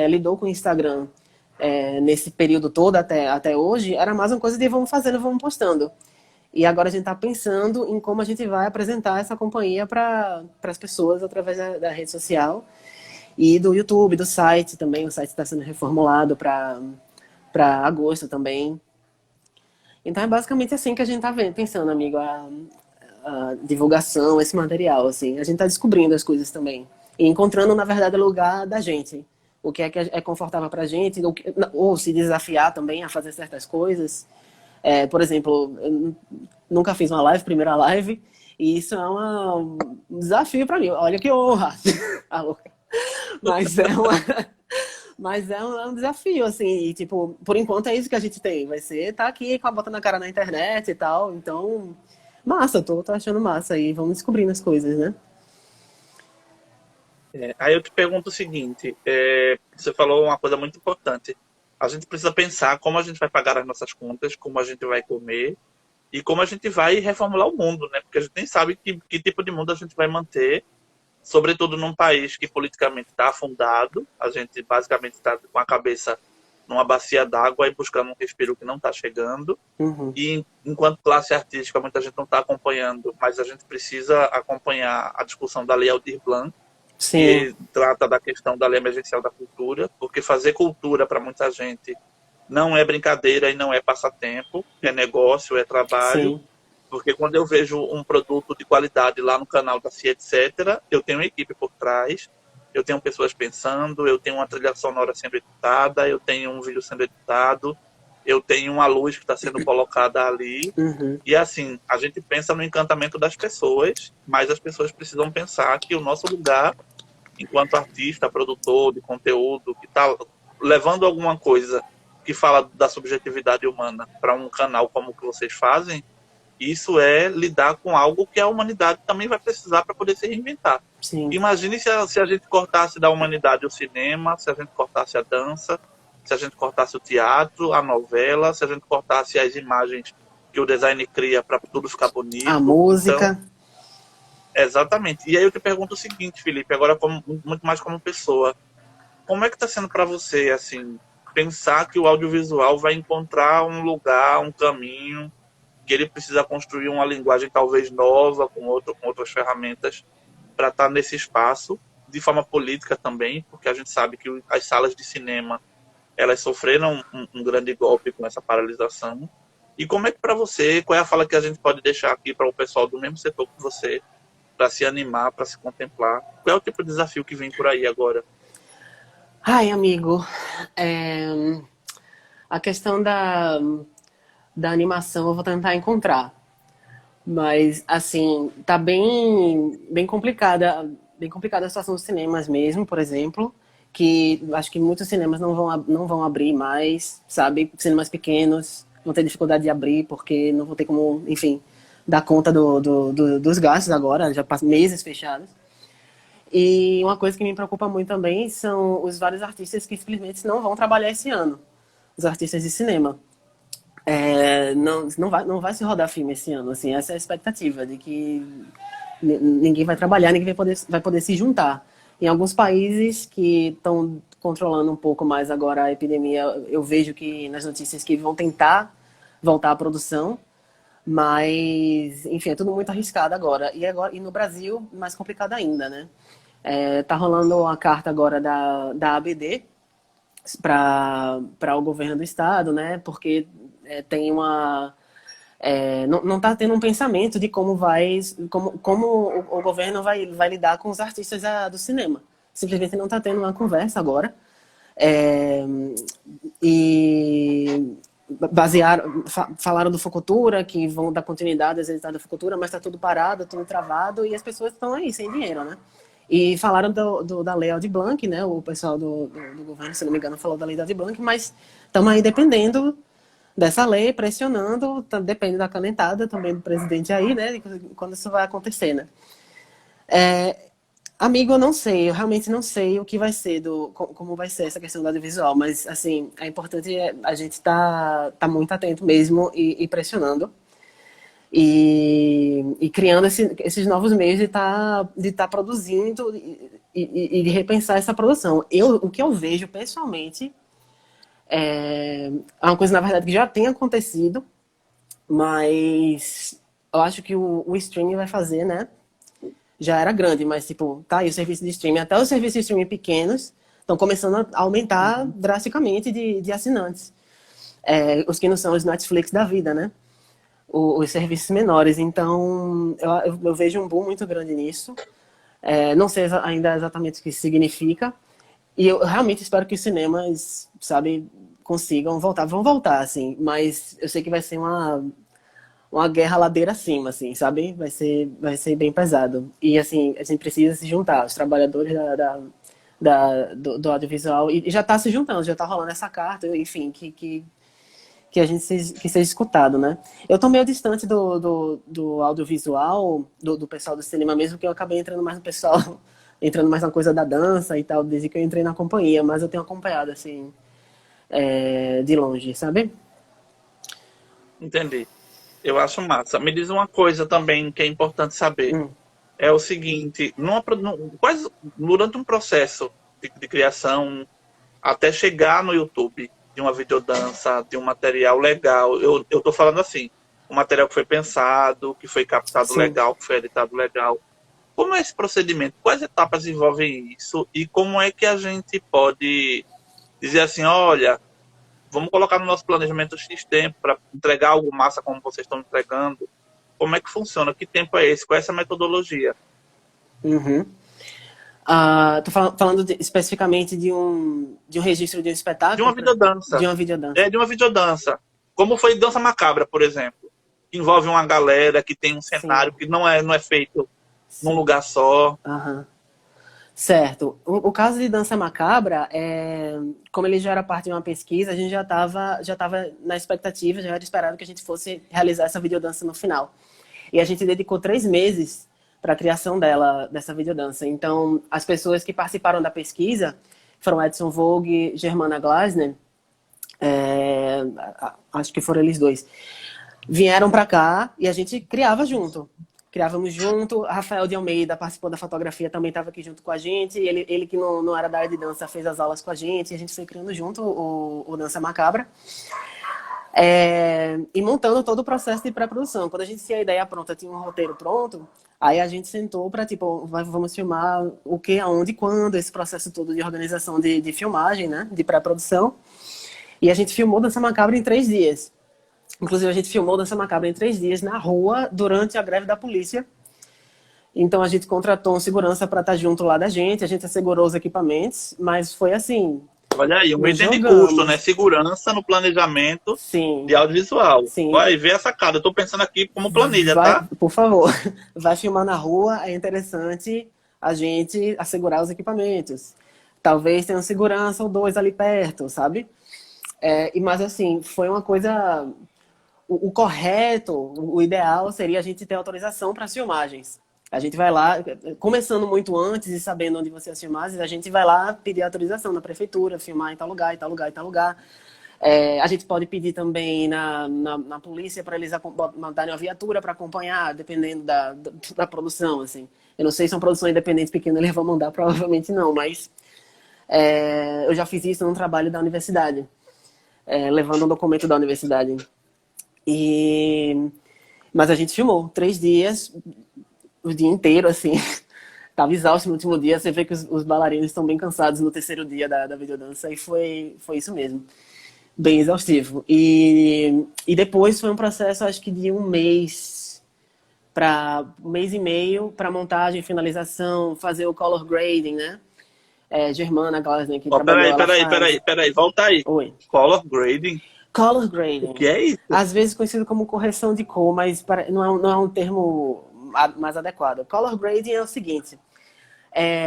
lidou com o Instagram nesse período todo até hoje, era mais uma coisa de vamos fazendo, vamos postando. E agora a gente está pensando em como a gente vai apresentar essa companhia para as pessoas através da rede social e do YouTube, do site também. O site está sendo reformulado para agosto também. Então é basicamente assim que a gente está pensando, amigo, a divulgação, esse material. Assim. A gente está descobrindo as coisas também e encontrando, na verdade, o lugar da gente. O que é confortável para a gente, ou se desafiar também a fazer certas coisas. Por exemplo, eu nunca fiz uma live, primeira live, e isso é um desafio para mim. Olha que honra! Mas é um desafio, assim, e tipo, por enquanto é isso que a gente tem. Vai ser tá aqui botando a cara na internet e tal. Então, massa, tô achando massa aí. Vamos descobrindo as coisas, né? Aí eu te pergunto o seguinte, você falou uma coisa muito importante. A gente precisa pensar como a gente vai pagar as nossas contas, como a gente vai comer e como a gente vai reformular o mundo, né? Porque a gente nem sabe que tipo de mundo a gente vai manter, sobretudo num país que politicamente está afundado. A gente basicamente está com a cabeça numa bacia d'água e buscando um respiro que não está chegando. Uhum. E enquanto classe artística, muita gente não está acompanhando, mas a gente precisa acompanhar a discussão da Lei Aldir Blanc, Sim. que trata da questão da lei emergencial da cultura, porque fazer cultura para muita gente não é brincadeira e não é passatempo, é negócio, é trabalho. Sim. Porque quando eu vejo um produto de qualidade lá no canal da CIA, etc., eu tenho uma equipe por trás, eu tenho pessoas pensando, eu tenho uma trilha sonora sendo editada, eu tenho um vídeo sendo editado, eu tenho uma luz que está sendo colocada ali. Uhum. E assim, a gente pensa no encantamento das pessoas, mas as pessoas precisam pensar que o nosso lugar, enquanto artista, produtor de conteúdo, que está levando alguma coisa que fala da subjetividade humana para um canal como o que vocês fazem, isso é lidar com algo que a humanidade também vai precisar para poder se reinventar. Sim. Imagine se a gente cortasse da humanidade o cinema, se a gente cortasse a dança, se a gente cortasse o teatro, a novela, se a gente cortasse as imagens que o design cria para tudo ficar bonito. A música. Então, exatamente. E aí eu te pergunto o seguinte, Felipe, agora muito mais como pessoa. Como é que está sendo para você, assim, pensar que o audiovisual vai encontrar um lugar, um caminho, que ele precisa construir uma linguagem talvez nova, com outras ferramentas, para estar nesse espaço, de forma política também, porque a gente sabe que as salas de cinema, elas sofreram um grande golpe com essa paralisação. E como é que para você, qual é a fala que a gente pode deixar aqui para o pessoal do mesmo setor que você, para se animar, para se contemplar? Qual é o tipo de desafio que vem por aí agora? Ai, amigo, a questão da animação eu vou tentar encontrar. Mas, assim, tá bem complicada a situação dos cinemas mesmo, por exemplo, que acho que muitos cinemas não vão abrir mais, sabe? Cinemas pequenos vão ter dificuldade de abrir porque não vão ter como, enfim, dar conta dos gastos agora, já passam meses fechados. E uma coisa que me preocupa muito também são os vários artistas que simplesmente não vão trabalhar esse ano. os artistas de cinema. Não vai se rodar filme esse ano, assim, essa é a expectativa, de que ninguém vai trabalhar, ninguém vai poder se juntar. Em alguns países que estão controlando um pouco mais agora a epidemia, eu vejo que nas notícias que vão tentar voltar à produção, mas, enfim, é tudo muito arriscado agora. E no Brasil, mais complicado ainda, né? Tá rolando a carta agora da ABD para o governo do estado, né? Porque tem uma... não está tendo um pensamento de como o governo vai lidar com os artistas do cinema. Simplesmente não está tendo uma conversa agora. E falaram do Fucultura, que vão dar continuidade às editadas do Fucultura, mas está tudo parado, tudo travado, e as pessoas estão aí, sem dinheiro, né? E falaram da Lei Aldir Blanc, né? O pessoal do governo, se não me engano, falou da Lei Aldir Blanc, mas estamos aí dependendo dessa lei, pressionando, depende da canetada também do presidente aí, né? De quando isso vai acontecer, né? Amigo, eu não sei, eu realmente não sei o que vai ser, como vai ser essa questão do audiovisual, mas, assim, é importante a gente tá muito atento mesmo e pressionando e criando esses novos meios de tá produzindo e de repensar essa produção. O que eu vejo, pessoalmente, é uma coisa, na verdade, que já tem acontecido, mas eu acho que o streaming vai fazer, né? Já era grande, mas, tipo, tá aí o serviço de streaming. Até os serviços de streaming pequenos estão começando a aumentar drasticamente de assinantes. Os que não são os Netflix da vida, né? Os serviços menores. Então, eu vejo um boom muito grande nisso. Não sei ainda exatamente o que isso significa. E eu realmente espero que os cinemas, sabe, consigam voltar. Vão voltar, assim. Mas eu sei que vai ser uma guerra ladeira acima, assim, sabe? Vai ser bem pesado. E, assim, a gente precisa se juntar, os trabalhadores do audiovisual, e já está se juntando, já está rolando essa carta, enfim, que a gente seja escutado, né? Eu tô meio distante do audiovisual, do pessoal do cinema mesmo, porque eu acabei entrando mais no pessoal, entrando mais na coisa da dança e tal, desde que eu entrei na companhia, mas eu tenho acompanhado, assim, de longe, sabe? Entendi. Eu acho massa. Me diz uma coisa também que é importante saber. É o seguinte, durante um processo de criação, até chegar no YouTube, de uma videodança, de um material legal, eu tô falando assim, um material que foi pensado, que foi captado Sim. legal, que foi editado legal. Como é esse procedimento? Quais etapas envolvem isso? E como é que a gente pode dizer assim, olha, vamos colocar no nosso planejamento X tempo para entregar algo massa como vocês estão entregando? Como é que funciona? Que tempo é esse? Qual é essa metodologia? Tô falando especificamente de um registro de um espetáculo? De uma videodança. De uma videodança. De uma videodança. Como foi Dança Macabra, por exemplo. Que envolve uma galera, que tem um cenário, que não é feito num lugar só. Certo. O caso de Dança Macabra, como ele já era parte de uma pesquisa, a gente já estava na expectativa, já era esperado que a gente fosse realizar essa videodança no final. E a gente dedicou 3 meses para a criação dessa videodança. Então, as pessoas que participaram da pesquisa foram Edson Vogue, Germana Glasner, acho que foram eles dois, vieram para cá e a gente criava junto. Criávamos junto, Rafael de Almeida participou da fotografia, também estava aqui junto com a gente, ele que não era da área de dança fez as aulas com a gente, e a gente foi criando junto o Dança Macabra, e montando todo o processo de pré-produção. Quando a gente tinha a ideia pronta, tinha um roteiro pronto, aí a gente sentou para, tipo, vamos filmar o que, aonde, quando, esse processo todo de organização de filmagem, né, de pré-produção, e a gente filmou Dança Macabra em 3 dias. Inclusive, a gente filmou Dança Macabra em 3 dias na rua durante a greve da polícia. Então, a gente contratou um segurança para estar junto lá da gente. A gente assegurou os equipamentos, mas foi assim... Olha aí, um item de custo, né? Segurança no planejamento de audiovisual. Sim. Vai ver essa cara. Eu tô pensando aqui como planilha, tá? Por favor, vai filmar na rua. É interessante a gente assegurar os equipamentos. Talvez tenha um segurança ou 2 ali perto, sabe? Mas, assim, foi uma coisa... O correto, o ideal seria a gente ter autorização para as filmagens. A gente vai lá, começando muito antes e sabendo onde você as filmagens, a gente vai lá pedir autorização na prefeitura, filmar em tal lugar, em tal lugar, em tal lugar. A gente pode pedir também na polícia para eles mandarem uma viatura para acompanhar, dependendo da produção, assim. Eu não sei se é uma produção independente pequena, eles vão mandar, provavelmente não, mas eu já fiz isso num trabalho da universidade, levando um documento da universidade. Mas a gente filmou 3 dias, o dia inteiro, assim. Tava exausto no último dia, você vê que os bailarinos estão bem cansados no 3º dia da videodança, e foi isso mesmo. Bem exaustivo. E depois foi um processo, acho que de 1 mês para 1 mês e meio para montagem, finalização, fazer o color grading, né? Germana Glasner, que trabalhou Peraí, volta aí. Oi. Color grading? Color grading. O que é isso? Às vezes conhecido como correção de cor, mas não é um termo mais adequado. Color grading é o seguinte: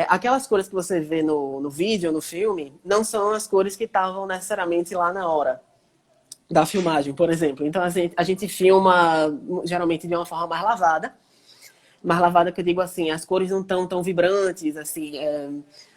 aquelas cores que você vê no vídeo, no filme, não são as cores que estavam necessariamente lá na hora da filmagem, por exemplo. Então a gente filma geralmente de uma forma mais lavada que eu digo assim, as cores não estão tão vibrantes, assim.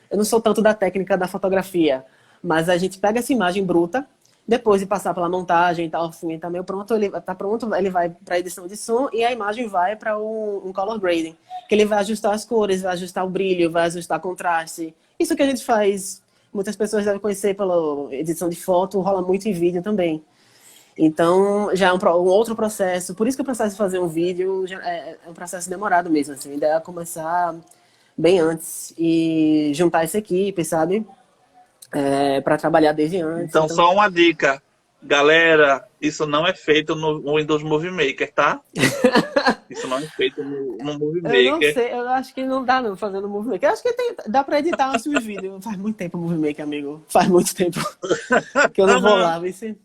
Eu não sou tanto da técnica da fotografia, mas a gente pega essa imagem bruta, depois de passar pela montagem e tal, o filme tá meio pronto, ele vai para edição de som e a imagem vai para um color grading, que ele vai ajustar as cores, vai ajustar o brilho, vai ajustar contraste. Isso que a gente faz, muitas pessoas devem conhecer pela edição de foto, rola muito em vídeo também. Então, já é um outro processo. Por isso que o processo de fazer um vídeo é um processo demorado mesmo, assim. A ideia é começar bem antes e juntar essa equipe, sabe? Para trabalhar desde antes. Então, só uma dica. Galera, isso não é feito no Windows Movie Maker, tá? Isso não é feito no Movie Maker. Eu não sei, eu acho que não dá não fazendo Movie Maker. Eu acho que dá pra editar antes dos vídeos. Faz muito tempo o Movie Maker, amigo. Faz muito tempo que eu não vou lá, vice.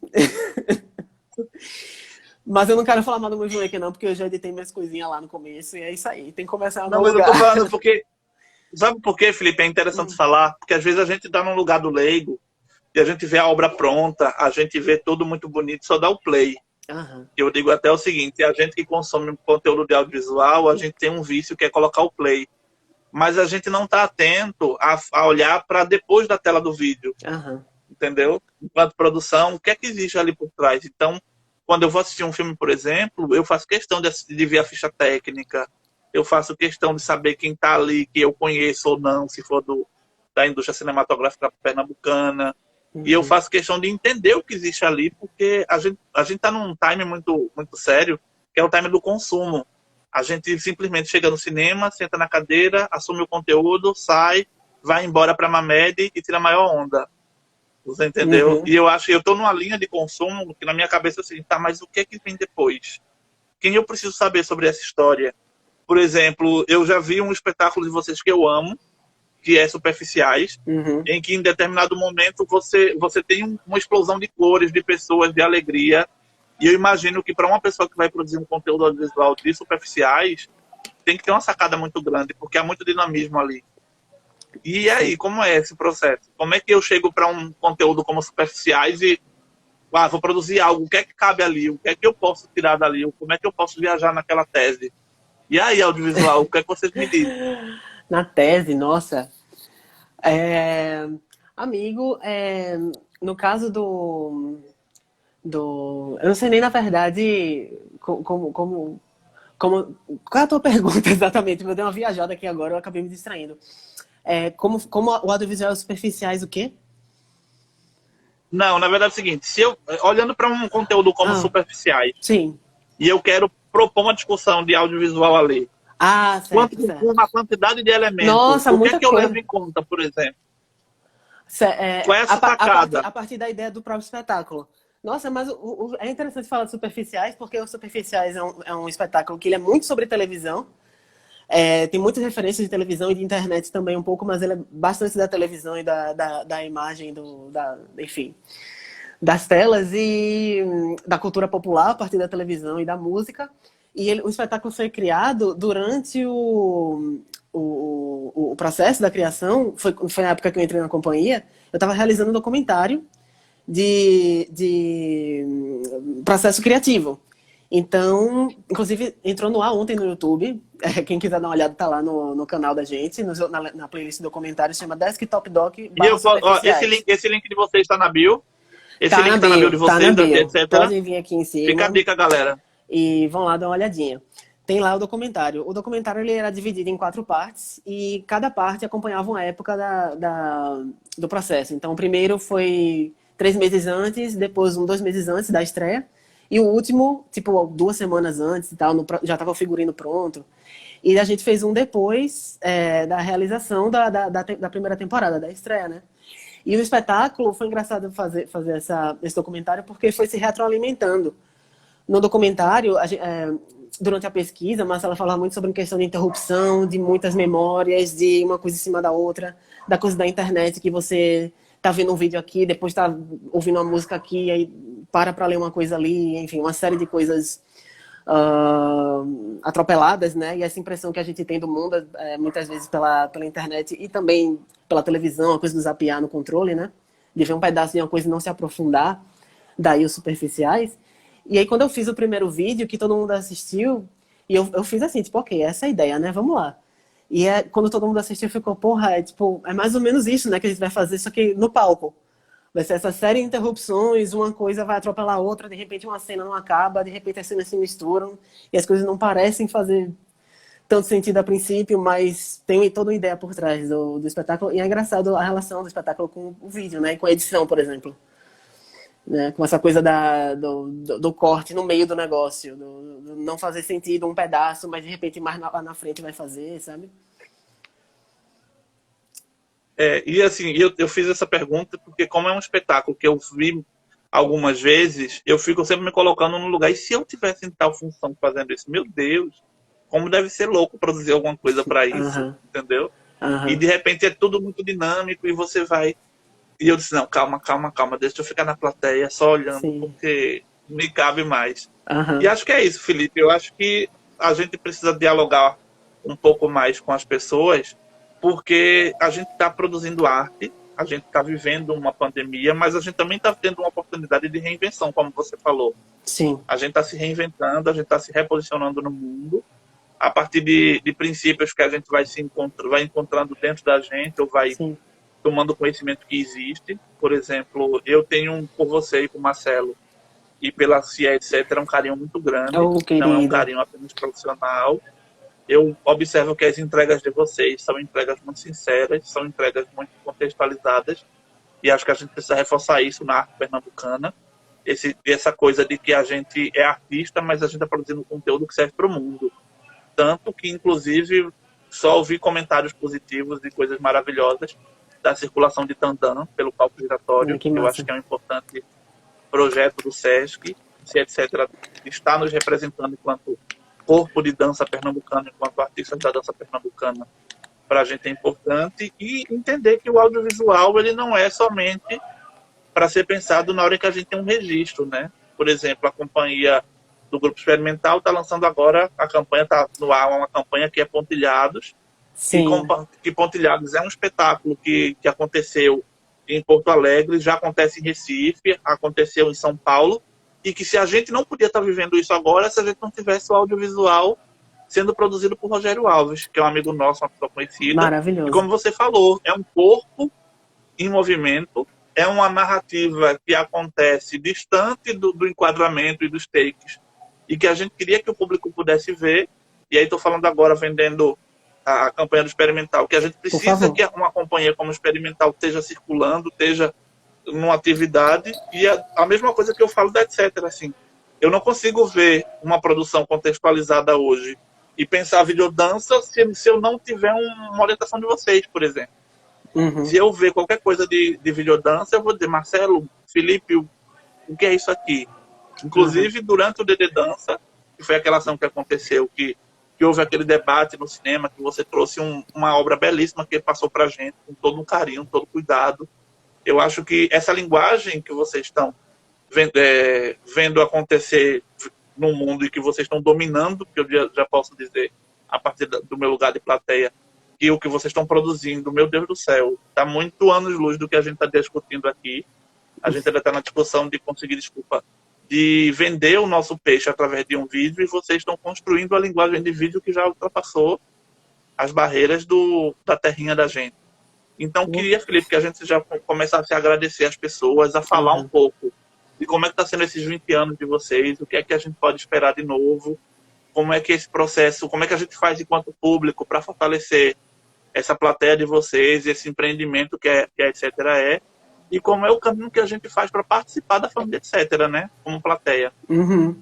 Mas eu não quero falar mal do Movie Maker não, porque eu já editei minhas coisinhas lá no começo e é isso aí. Tem que começar no lugar. Mas eu tô falando porque... Sabe por quê, Felipe? É interessante falar. Porque às vezes a gente tá num lugar do leigo e a gente vê a obra pronta, a gente vê tudo muito bonito, só dá o play. Uhum. Eu digo até o seguinte, a gente que consome conteúdo de audiovisual, a gente tem um vício que é colocar o play. Mas a gente não tá atento a olhar para depois da tela do vídeo. Uhum. Entendeu? Enquanto produção, o que é que existe ali por trás? Então, quando eu vou assistir um filme, por exemplo, eu faço questão de ver a ficha técnica, eu faço questão de saber quem está ali, que eu conheço ou não, se for da indústria cinematográfica pernambucana. Uhum. E eu faço questão de entender o que existe ali, porque a gente está num time muito, muito sério, que é o time do consumo. A gente simplesmente chega no cinema, senta na cadeira, assume o conteúdo, sai, vai embora para a Mamed e tira a maior onda. Você entendeu? Uhum. E eu acho que eu estou numa linha de consumo que na minha cabeça é assim, tá, mas o que é que vem depois? Quem eu preciso saber sobre essa história? Por exemplo, eu já vi um espetáculo de vocês que eu amo, que é Superficiais, Uhum. em que em determinado momento você tem uma explosão de cores, de pessoas, de alegria. E eu imagino que para uma pessoa que vai produzir um conteúdo audiovisual de Superficiais, tem que ter uma sacada muito grande, porque há muito dinamismo ali. E aí, como é esse processo? Como é que eu chego para um conteúdo como Superficiais e vou produzir algo? O que é que cabe ali? O que é que eu posso tirar dali? Como é que eu posso viajar naquela tese? E aí, audiovisual, o que é que vocês me dizem? Na tese, nossa. Amigo, no caso do... Eu não sei nem, na verdade, qual é a tua pergunta exatamente? Eu dei uma viajada aqui agora, eu acabei me distraindo. Como o audiovisual Superficiais, o quê? Não, na verdade é o seguinte, olhando para um conteúdo como Superficiais, sim. E eu quero propor uma discussão de audiovisual ali. Certo. Uma quantidade de elementos. Nossa, o que é que eu coisa. levo em conta, por exemplo? Qual é essa sacada? A partir da ideia do próprio espetáculo. Nossa, mas é interessante falar de Superficiais, porque o Superficiais é um espetáculo que ele é muito sobre televisão. Tem muitas referências de televisão e de internet também um pouco, mas ele é bastante da televisão e da imagem, enfim, das telas e da cultura popular a partir da televisão e da música. E o espetáculo foi criado durante o processo da criação, foi na época que eu entrei na companhia, eu estava realizando um documentário de processo criativo. Então, inclusive, entrou no ar ontem no YouTube. Quem quiser dar uma olhada, tá lá no canal da gente, na playlist do documentário, chama Desktop Doc. E esse link de vocês está na bio? Esse Tá link na tá na bio bio, de tá na vocês, bio. etc. Podem vir aqui em Fica cima a dica, galera. e vão lá dar uma olhadinha. Tem lá o documentário. O documentário ele era dividido em 4 partes e cada parte acompanhava uma época do processo. Então, o primeiro foi 3 meses antes, depois 2 meses antes da estreia. E o último, tipo, 2 semanas antes e tal, já estava o figurino pronto. E a gente fez um depois da realização da primeira temporada, da estreia, né? E o espetáculo foi engraçado fazer esse documentário porque foi se retroalimentando. No documentário, durante a pesquisa, a Marcela falava muito sobre a questão de interrupção, de muitas memórias, de uma coisa em cima da outra, da coisa da internet, que você tá vendo um vídeo aqui, depois tá ouvindo uma música aqui, aí para ler uma coisa ali, enfim, uma série de coisas atropeladas, né? E essa impressão que a gente tem do mundo, muitas vezes pela internet e também pela televisão, a coisa do zapear no controle, né? De ver um pedaço de uma coisa e não se aprofundar, daí os superficiais. E aí, quando eu fiz o primeiro vídeo, que todo mundo assistiu, e eu fiz assim, tipo, ok, essa é a ideia, né? Vamos lá. E quando todo mundo assistiu, ficou, porra, é mais ou menos isso, né, que a gente vai fazer, só que no palco. Vai ser essa série de interrupções, uma coisa vai atropelar a outra, de repente uma cena não acaba, de repente as cenas se misturam, e as coisas não parecem fazer tanto sentido a princípio, mas tem toda uma ideia por trás do espetáculo. E é engraçado a relação do espetáculo com o vídeo, né? Com a edição, por exemplo. Né? Com essa coisa do corte no meio do negócio, do não fazer sentido um pedaço, mas de repente mais lá na frente vai fazer, sabe? E assim, eu fiz essa pergunta porque como é um espetáculo que eu vi algumas vezes, eu fico sempre me colocando no lugar, e se eu tivesse em tal função fazendo isso? Meu Deus, como deve ser louco produzir alguma coisa para isso, entendeu? E de repente é tudo muito dinâmico e você vai... E eu disse, não, calma, deixa eu ficar na plateia só olhando, sim, porque me cabe mais. E acho que é isso, Felipe. Eu acho que a gente precisa dialogar um pouco mais com as pessoas, porque a gente está produzindo arte, a gente está vivendo uma pandemia, mas a gente também está tendo uma oportunidade de reinvenção, como você falou. Sim. A gente está se reinventando, a gente está se reposicionando no mundo, a partir de princípios que a gente vai encontrando dentro da gente, ou vai... Sim. Tomando conhecimento que existe. Por exemplo, eu tenho por você e por Marcelo e pela CIA, etc., um carinho muito grande. Não é um carinho apenas profissional. Eu observo que as entregas de vocês são entregas muito sinceras, são entregas muito contextualizadas, e acho que a gente precisa reforçar isso na arte pernambucana. Essa coisa de que a gente é artista, mas a gente está produzindo conteúdo que serve para o mundo. Tanto que, inclusive, só ouvi comentários positivos de coisas maravilhosas da circulação de Tandã pelo palco giratório, que eu acho que é um importante projeto do SESC, etc., está nos representando enquanto corpo de dança pernambucano, enquanto artistas da dança pernambucana, para a gente é importante, e entender que o audiovisual ele não é somente para ser pensado na hora que a gente tem um registro, né? Por exemplo, a companhia do Grupo Experimental está lançando agora, a campanha está no ar, uma campanha que é Pontilhados. Sim. Que Pontilhados é um espetáculo que aconteceu em Porto Alegre, já acontece em Recife, aconteceu em São Paulo, e que se a gente não podia estar vivendo isso agora, se a gente não tivesse o audiovisual sendo produzido por Rogério Alves, que é um amigo nosso, uma pessoa conhecida. Maravilhoso. E como você falou, é um corpo em movimento, é uma narrativa que acontece distante do enquadramento e dos takes, e que a gente queria que o público pudesse ver, e aí estou falando agora vendendo a campanha do Experimental, que a gente precisa que uma companhia como o Experimental esteja circulando, esteja numa atividade, e a mesma coisa que eu falo da etc. Assim, eu não consigo ver uma produção contextualizada hoje e pensar videodança se eu não tiver uma orientação de vocês, por exemplo. Se eu ver qualquer coisa de videodança, eu vou dizer, Marcelo, Felipe, o que é isso aqui? Inclusive, durante o DD Dança, que foi aquela ação que aconteceu, que houve aquele debate no cinema, que você trouxe uma obra belíssima que passou pra gente, com todo um carinho, todo cuidado. Eu acho que essa linguagem que vocês estão vendo acontecer no mundo e que vocês estão dominando, que eu já posso dizer, a partir do meu lugar de plateia, que o que vocês estão produzindo, meu Deus do céu, está muito anos-luz do que a gente está discutindo aqui. A gente ainda está na discussão de conseguir, de vender o nosso peixe através de um vídeo, e vocês estão construindo a linguagem de vídeo que já ultrapassou as barreiras da terrinha da gente. Então, queria, Felipe, que a gente já começasse a agradecer as pessoas, a falar um pouco de como é que está sendo esses 20 anos de vocês, o que é que a gente pode esperar de novo, como é que esse processo, como é que a gente faz enquanto público para fortalecer essa plateia de vocês, esse empreendimento que a Etc. e como é o caminho que a gente faz para participar da família Etc., né? Como plateia. Uhum.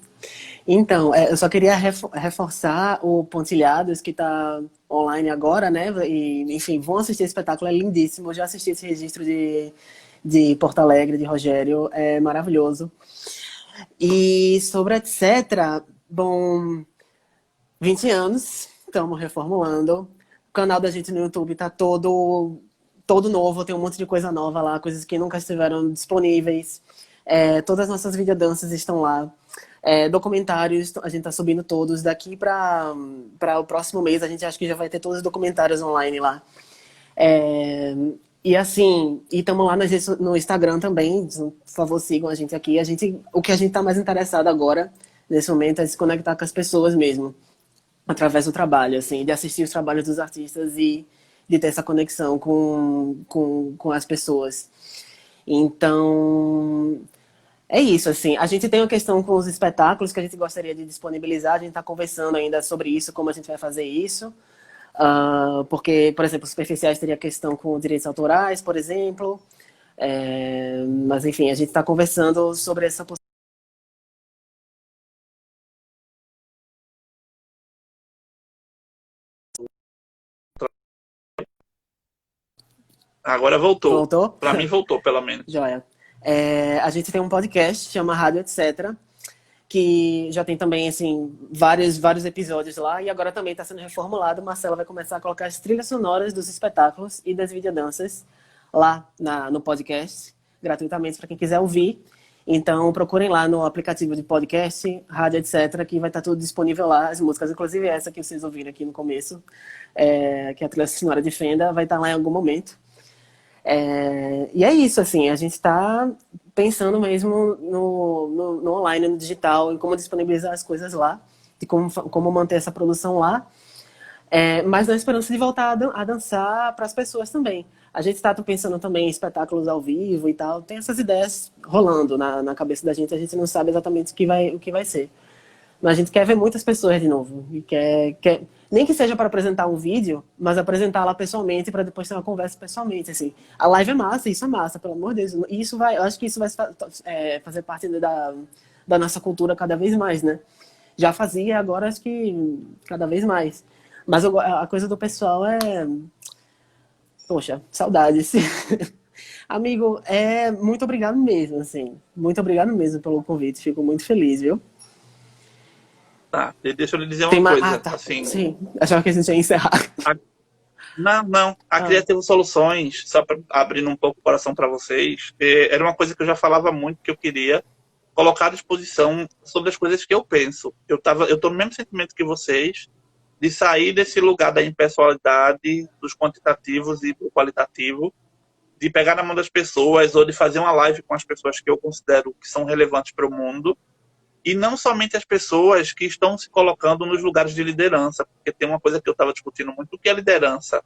Então, eu só queria reforçar o Pontilhados, que está online agora, né? E, enfim, vão assistir esse espetáculo, é lindíssimo. Eu já assisti esse registro de Porto Alegre, de Rogério, é maravilhoso. E sobre Etc., bom, 20 anos, estamos reformulando. O canal da gente no YouTube está todo novo, tem um monte de coisa nova lá, coisas que nunca estiveram disponíveis. Todas as nossas videodanças estão lá. Documentários, a gente tá subindo todos. Daqui para o próximo mês, a gente acha que já vai ter todos os documentários online lá. E assim, e estamos lá no Instagram também. Por favor, sigam a gente aqui. O que a gente tá mais interessado agora, nesse momento, é se conectar com as pessoas mesmo. Através do trabalho, assim, de assistir os trabalhos dos artistas e de ter essa conexão com as pessoas. Então, é isso, assim. A gente tem uma questão com os espetáculos que a gente gostaria de disponibilizar. A gente está conversando ainda sobre isso, como a gente vai fazer isso. Porque, por exemplo, Superficiais teria questão com direitos autorais, por exemplo. Mas, enfim, a gente está conversando sobre essa possibilidade. Agora voltou. Voltou? Para mim voltou, pelo menos. Joia. A gente tem um podcast, chama Rádio Etc., que já tem também, assim, vários episódios lá, e agora também está sendo reformulado. Marcela vai começar a colocar as trilhas sonoras dos espetáculos e das videodanças lá no podcast, gratuitamente, para quem quiser ouvir. Então, procurem lá no aplicativo de podcast, Rádio Etc., que vai estar tudo disponível lá, as músicas, inclusive essa que vocês ouviram aqui no começo, que é a trilha sonora de Fenda, vai estar lá em algum momento. E é isso, assim, a gente está pensando mesmo no online, no digital, em como disponibilizar as coisas lá, e como manter essa produção lá, mas na esperança de voltar a dançar para as pessoas também. A gente está pensando também em espetáculos ao vivo e tal, tem essas ideias rolando na cabeça da gente, a gente não sabe exatamente o que vai ser. Mas a gente quer ver muitas pessoas de novo, e quer nem que seja para apresentar um vídeo, mas apresentar lá pessoalmente para depois ter uma conversa pessoalmente, assim. A live é massa, isso é massa, pelo amor de Deus. E eu acho que isso vai fazer parte da nossa cultura cada vez mais, né? Já fazia, agora acho que cada vez mais. Mas a coisa do pessoal poxa, saudades. Amigo, muito obrigado mesmo, assim. Muito obrigado mesmo pelo convite, fico muito feliz, viu? Tá, deixa eu lhe dizer uma coisa. Tá. Assim, sim, achava que a gente ia encerrar. Não. A Criativo Soluções, só para abrindo um pouco o coração para vocês, era uma coisa que eu já falava muito que eu queria colocar à disposição sobre as coisas que eu penso. Eu tô no mesmo sentimento que vocês, de sair desse lugar da impessoalidade, dos quantitativos e do qualitativo, de pegar na mão das pessoas ou de fazer uma live com as pessoas que eu considero que são relevantes para o mundo. E não somente as pessoas que estão se colocando nos lugares de liderança, porque tem uma coisa que eu estava discutindo muito, o que é liderança?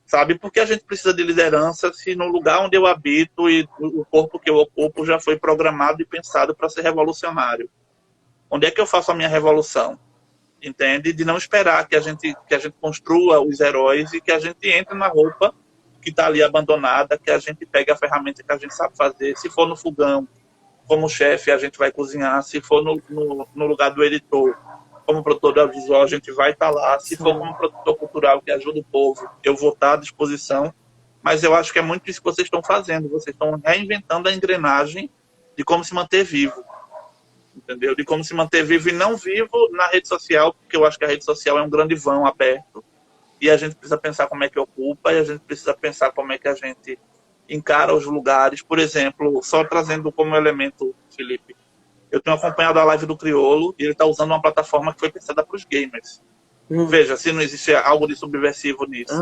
Sabe? Por que a gente precisa de liderança se no lugar onde eu habito e o corpo que eu ocupo já foi programado e pensado para ser revolucionário? Onde é que eu faço a minha revolução? Entende? De não esperar que a gente construa os heróis e que a gente entre na roupa que está ali abandonada, que a gente pegue a ferramenta que a gente sabe fazer. Se for no fogão, como chefe, a gente vai cozinhar. Se for no lugar do editor, como produtor audiovisual, a gente vai estar lá. Se for como produtor cultural, que ajuda o povo, eu vou estar à disposição. Mas eu acho que é muito isso que vocês estão fazendo. Vocês estão reinventando a engrenagem de como se manter vivo. Entendeu? De como se manter vivo e não vivo na rede social, porque eu acho que a rede social é um grande vão aberto. E a gente precisa pensar como é que ocupa, e a gente precisa pensar como é que a gente encara os lugares. Por exemplo, só trazendo como elemento, Felipe, eu tenho acompanhado a live do Criolo e ele está usando uma plataforma que foi pensada para os gamers. Veja, se não existe algo de subversivo nisso.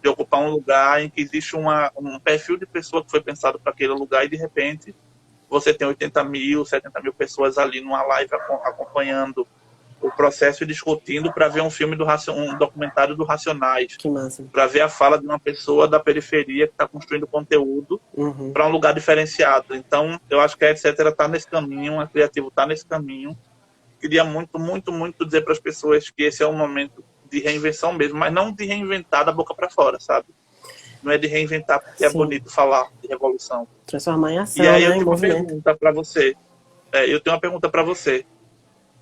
De ocupar um lugar em que existe um perfil de pessoa que foi pensado para aquele lugar e de repente você tem 80 mil, 70 mil pessoas ali numa live acompanhando o processo e discutindo para ver um filme um documentário do Racionais, Que massa. para ver a fala de uma pessoa da periferia que está construindo conteúdo Uhum. para um lugar diferenciado. Então, eu acho que a etc. está nesse caminho, a Criativo está nesse caminho. Queria muito, muito, muito dizer para as pessoas que esse é um momento de reinvenção mesmo, mas não de reinventar da boca para fora, sabe? Não é de reinventar porque é Sim. bonito falar de revolução. Transformar em ação, E aí né? eu Em tenho uma movimento. pergunta para você.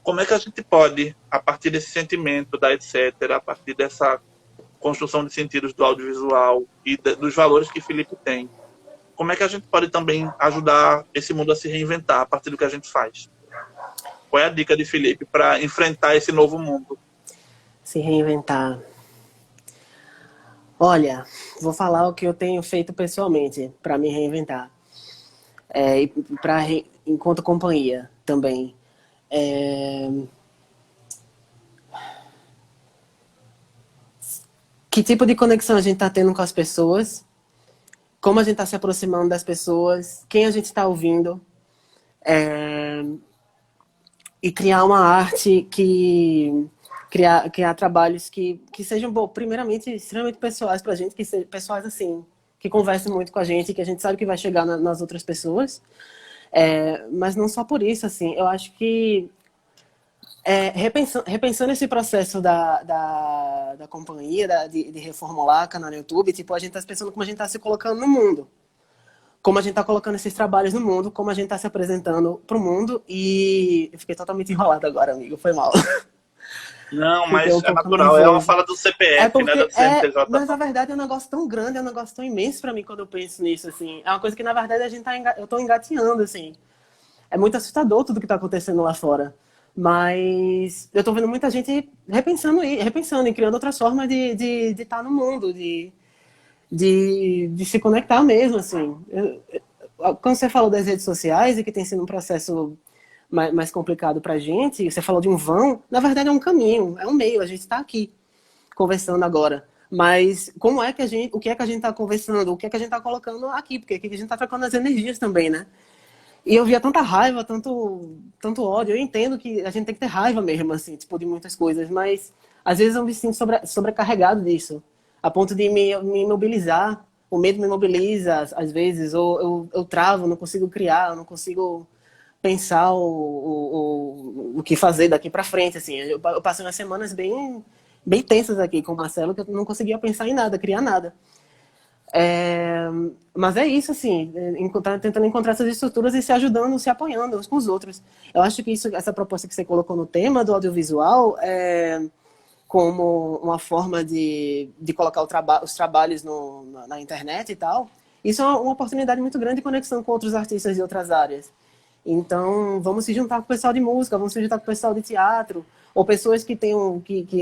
Como é que a gente pode, a partir desse sentimento da etc., a partir dessa construção de sentidos do audiovisual e dos valores que Felipe tem, como é que a gente pode também ajudar esse mundo a se reinventar a partir do que a gente faz? Qual é a dica de Felipe para enfrentar esse novo mundo? Se reinventar. Olha, vou falar o que eu tenho feito pessoalmente para me reinventar. E enquanto companhia também. Que tipo de conexão a gente está tendo com as pessoas? Como a gente está se aproximando das pessoas? Quem a gente está ouvindo? E criar uma arte criar trabalhos que sejam, bom, primeiramente, extremamente pessoais pra gente, que sejam pessoais assim, que conversem muito com a gente, que a gente sabe que vai chegar nas outras pessoas. Mas não só por isso, assim, eu acho que repensando esse processo da companhia, de reformular a canal no YouTube, tipo, a gente tá pensando como a gente tá se colocando no mundo. Como a gente tá colocando esses trabalhos no mundo, como a gente tá se apresentando pro mundo, e eu fiquei totalmente enrolado agora, amigo, foi mal. Não, mas Fiquei um é pouco natural, é nervoso. uma fala do CPF, né, da CNTJ. Mas na verdade é um negócio tão grande, é um negócio tão imenso pra mim quando eu penso nisso, assim. É uma coisa que na verdade eu tô engatinhando, assim. É muito assustador tudo que tá acontecendo lá fora. Mas eu tô vendo muita gente repensando e criando outras formas de estar no mundo, de se conectar mesmo, assim. Quando você falou das redes sociais e que tem sido um processo mais complicado pra gente, você falou de um vão, na verdade é um caminho, é um meio, a gente está aqui conversando agora. Mas como é que o que é que a gente está conversando, o que é que a gente está colocando aqui, porque aqui a gente está trocando as energias também, né? E eu via tanta raiva, tanto ódio, eu entendo que a gente tem que ter raiva mesmo, assim, tipo, de muitas coisas, mas às vezes eu me sinto sobrecarregado disso, a ponto de me imobilizar, o medo me imobiliza, às vezes, ou eu travo, não consigo criar, eu não consigo pensar o que fazer daqui para frente, assim. Eu passei umas semanas bem tensas aqui com o Marcelo, que eu não conseguia pensar em nada, criar nada. Mas é isso, assim, tentando encontrar essas estruturas e se ajudando, se apoiando uns com os outros. Eu acho que essa proposta que você colocou no tema do audiovisual como uma forma de colocar os trabalhos na internet e tal, isso é uma oportunidade muito grande de conexão com outros artistas de outras áreas. Então, vamos se juntar com o pessoal de música, vamos se juntar com o pessoal de teatro, ou pessoas que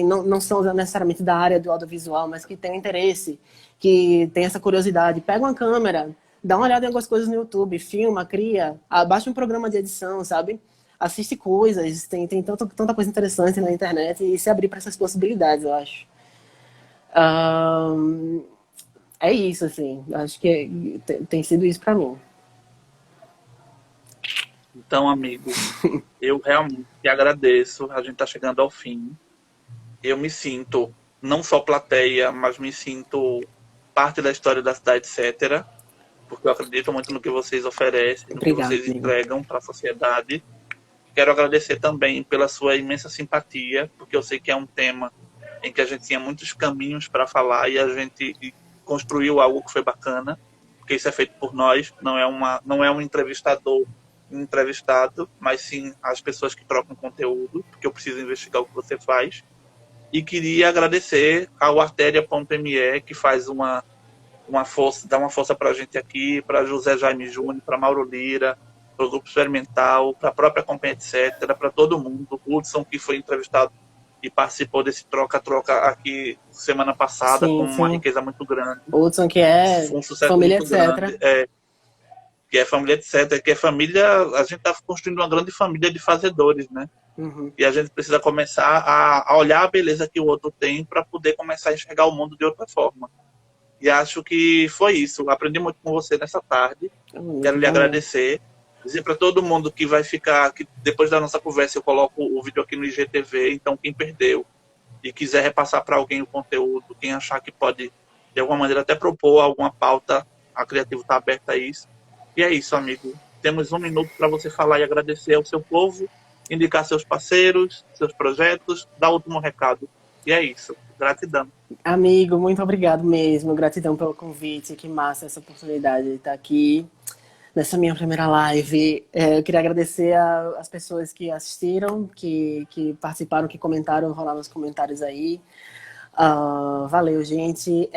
não são necessariamente da área do audiovisual, mas que têm interesse, que têm essa curiosidade. Pega uma câmera, dá uma olhada em algumas coisas no YouTube, filma, cria, baixa um programa de edição, sabe? Assiste coisas, tem tanta coisa interessante na internet e se abrir para essas possibilidades, eu acho. É isso, assim. Acho que tem sido isso para mim. Então, amigo, eu realmente agradeço. A gente está chegando ao fim. Eu me sinto não só plateia, mas me sinto parte da história da cidade, etc. Porque eu acredito muito no que vocês oferecem, no que vocês entregam para a sociedade. Quero agradecer também pela sua imensa simpatia, porque eu sei que é um tema em que a gente tinha muitos caminhos para falar e a gente construiu algo que foi bacana, porque isso é feito por nós, não é um entrevistado, mas sim as pessoas que trocam conteúdo, porque eu preciso investigar o que você faz. E queria agradecer ao Artéria.me, que faz uma força, dá uma força para a gente aqui, para José Jaime Júnior, para Mauro Lira, para o Grupo Experimental, para a própria Companhia, etc., para todo mundo. O Hudson, que foi entrevistado e participou desse troca-troca aqui semana passada, com uma riqueza muito grande. O Hudson, que é família, etc. Que é família, etc. Que é família, a gente está construindo uma grande família de fazedores, né? Uhum. E a gente precisa começar a olhar a beleza que o outro tem para poder começar a enxergar o mundo de outra forma. E acho que foi isso. Aprendi muito com você nessa tarde. Quero lhe agradecer. Dizer para todo mundo que vai ficar, que depois da nossa conversa eu coloco o vídeo aqui no IGTV, então quem perdeu e quiser repassar para alguém o conteúdo, quem achar que pode, de alguma maneira, até propor alguma pauta, a Criativo está aberta a isso. E é isso, amigo. Temos 1 minuto para você falar e agradecer ao seu povo, indicar seus parceiros, seus projetos, dar o último recado. E é isso. Gratidão. Amigo, muito obrigado mesmo. Gratidão pelo convite. Que massa essa oportunidade de estar aqui nessa minha primeira live. Eu queria agradecer as pessoas que assistiram, que participaram, que comentaram, rolaram os comentários aí. Valeu, gente.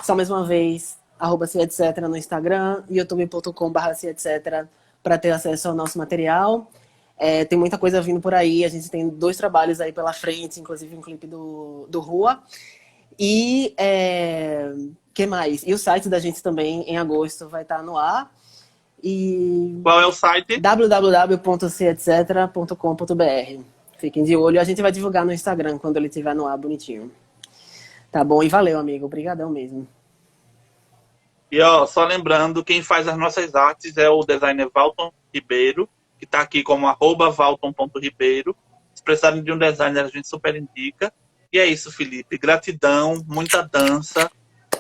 Só mais uma vez, @seetcetera no Instagram, youtube.com/seetcetera para ter acesso ao nosso material. Tem muita coisa vindo por aí. A gente tem 2 trabalhos aí pela frente, inclusive um clipe do Rua. E que mais? E o site da gente também, em agosto, vai estar no ar. E Qual é o site? www.seetcetera.com.br. Fiquem de olho. A gente vai divulgar no Instagram quando ele estiver no ar bonitinho. Tá bom? E valeu, amigo. Obrigadão mesmo. E só lembrando, quem faz as nossas artes é o designer Valton Ribeiro, que está aqui como @valton.ribeiro. Se precisarem de um designer, a gente super indica. E é isso, Felipe. Gratidão, muita dança,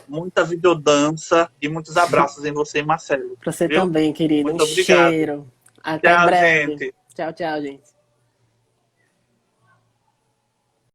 muita videodança e muitos abraços em você e Marcelo. Pra você viu? também, querido. Muito Um obrigado. cheiro. Até Tchau, breve. gente. Tchau, tchau, gente.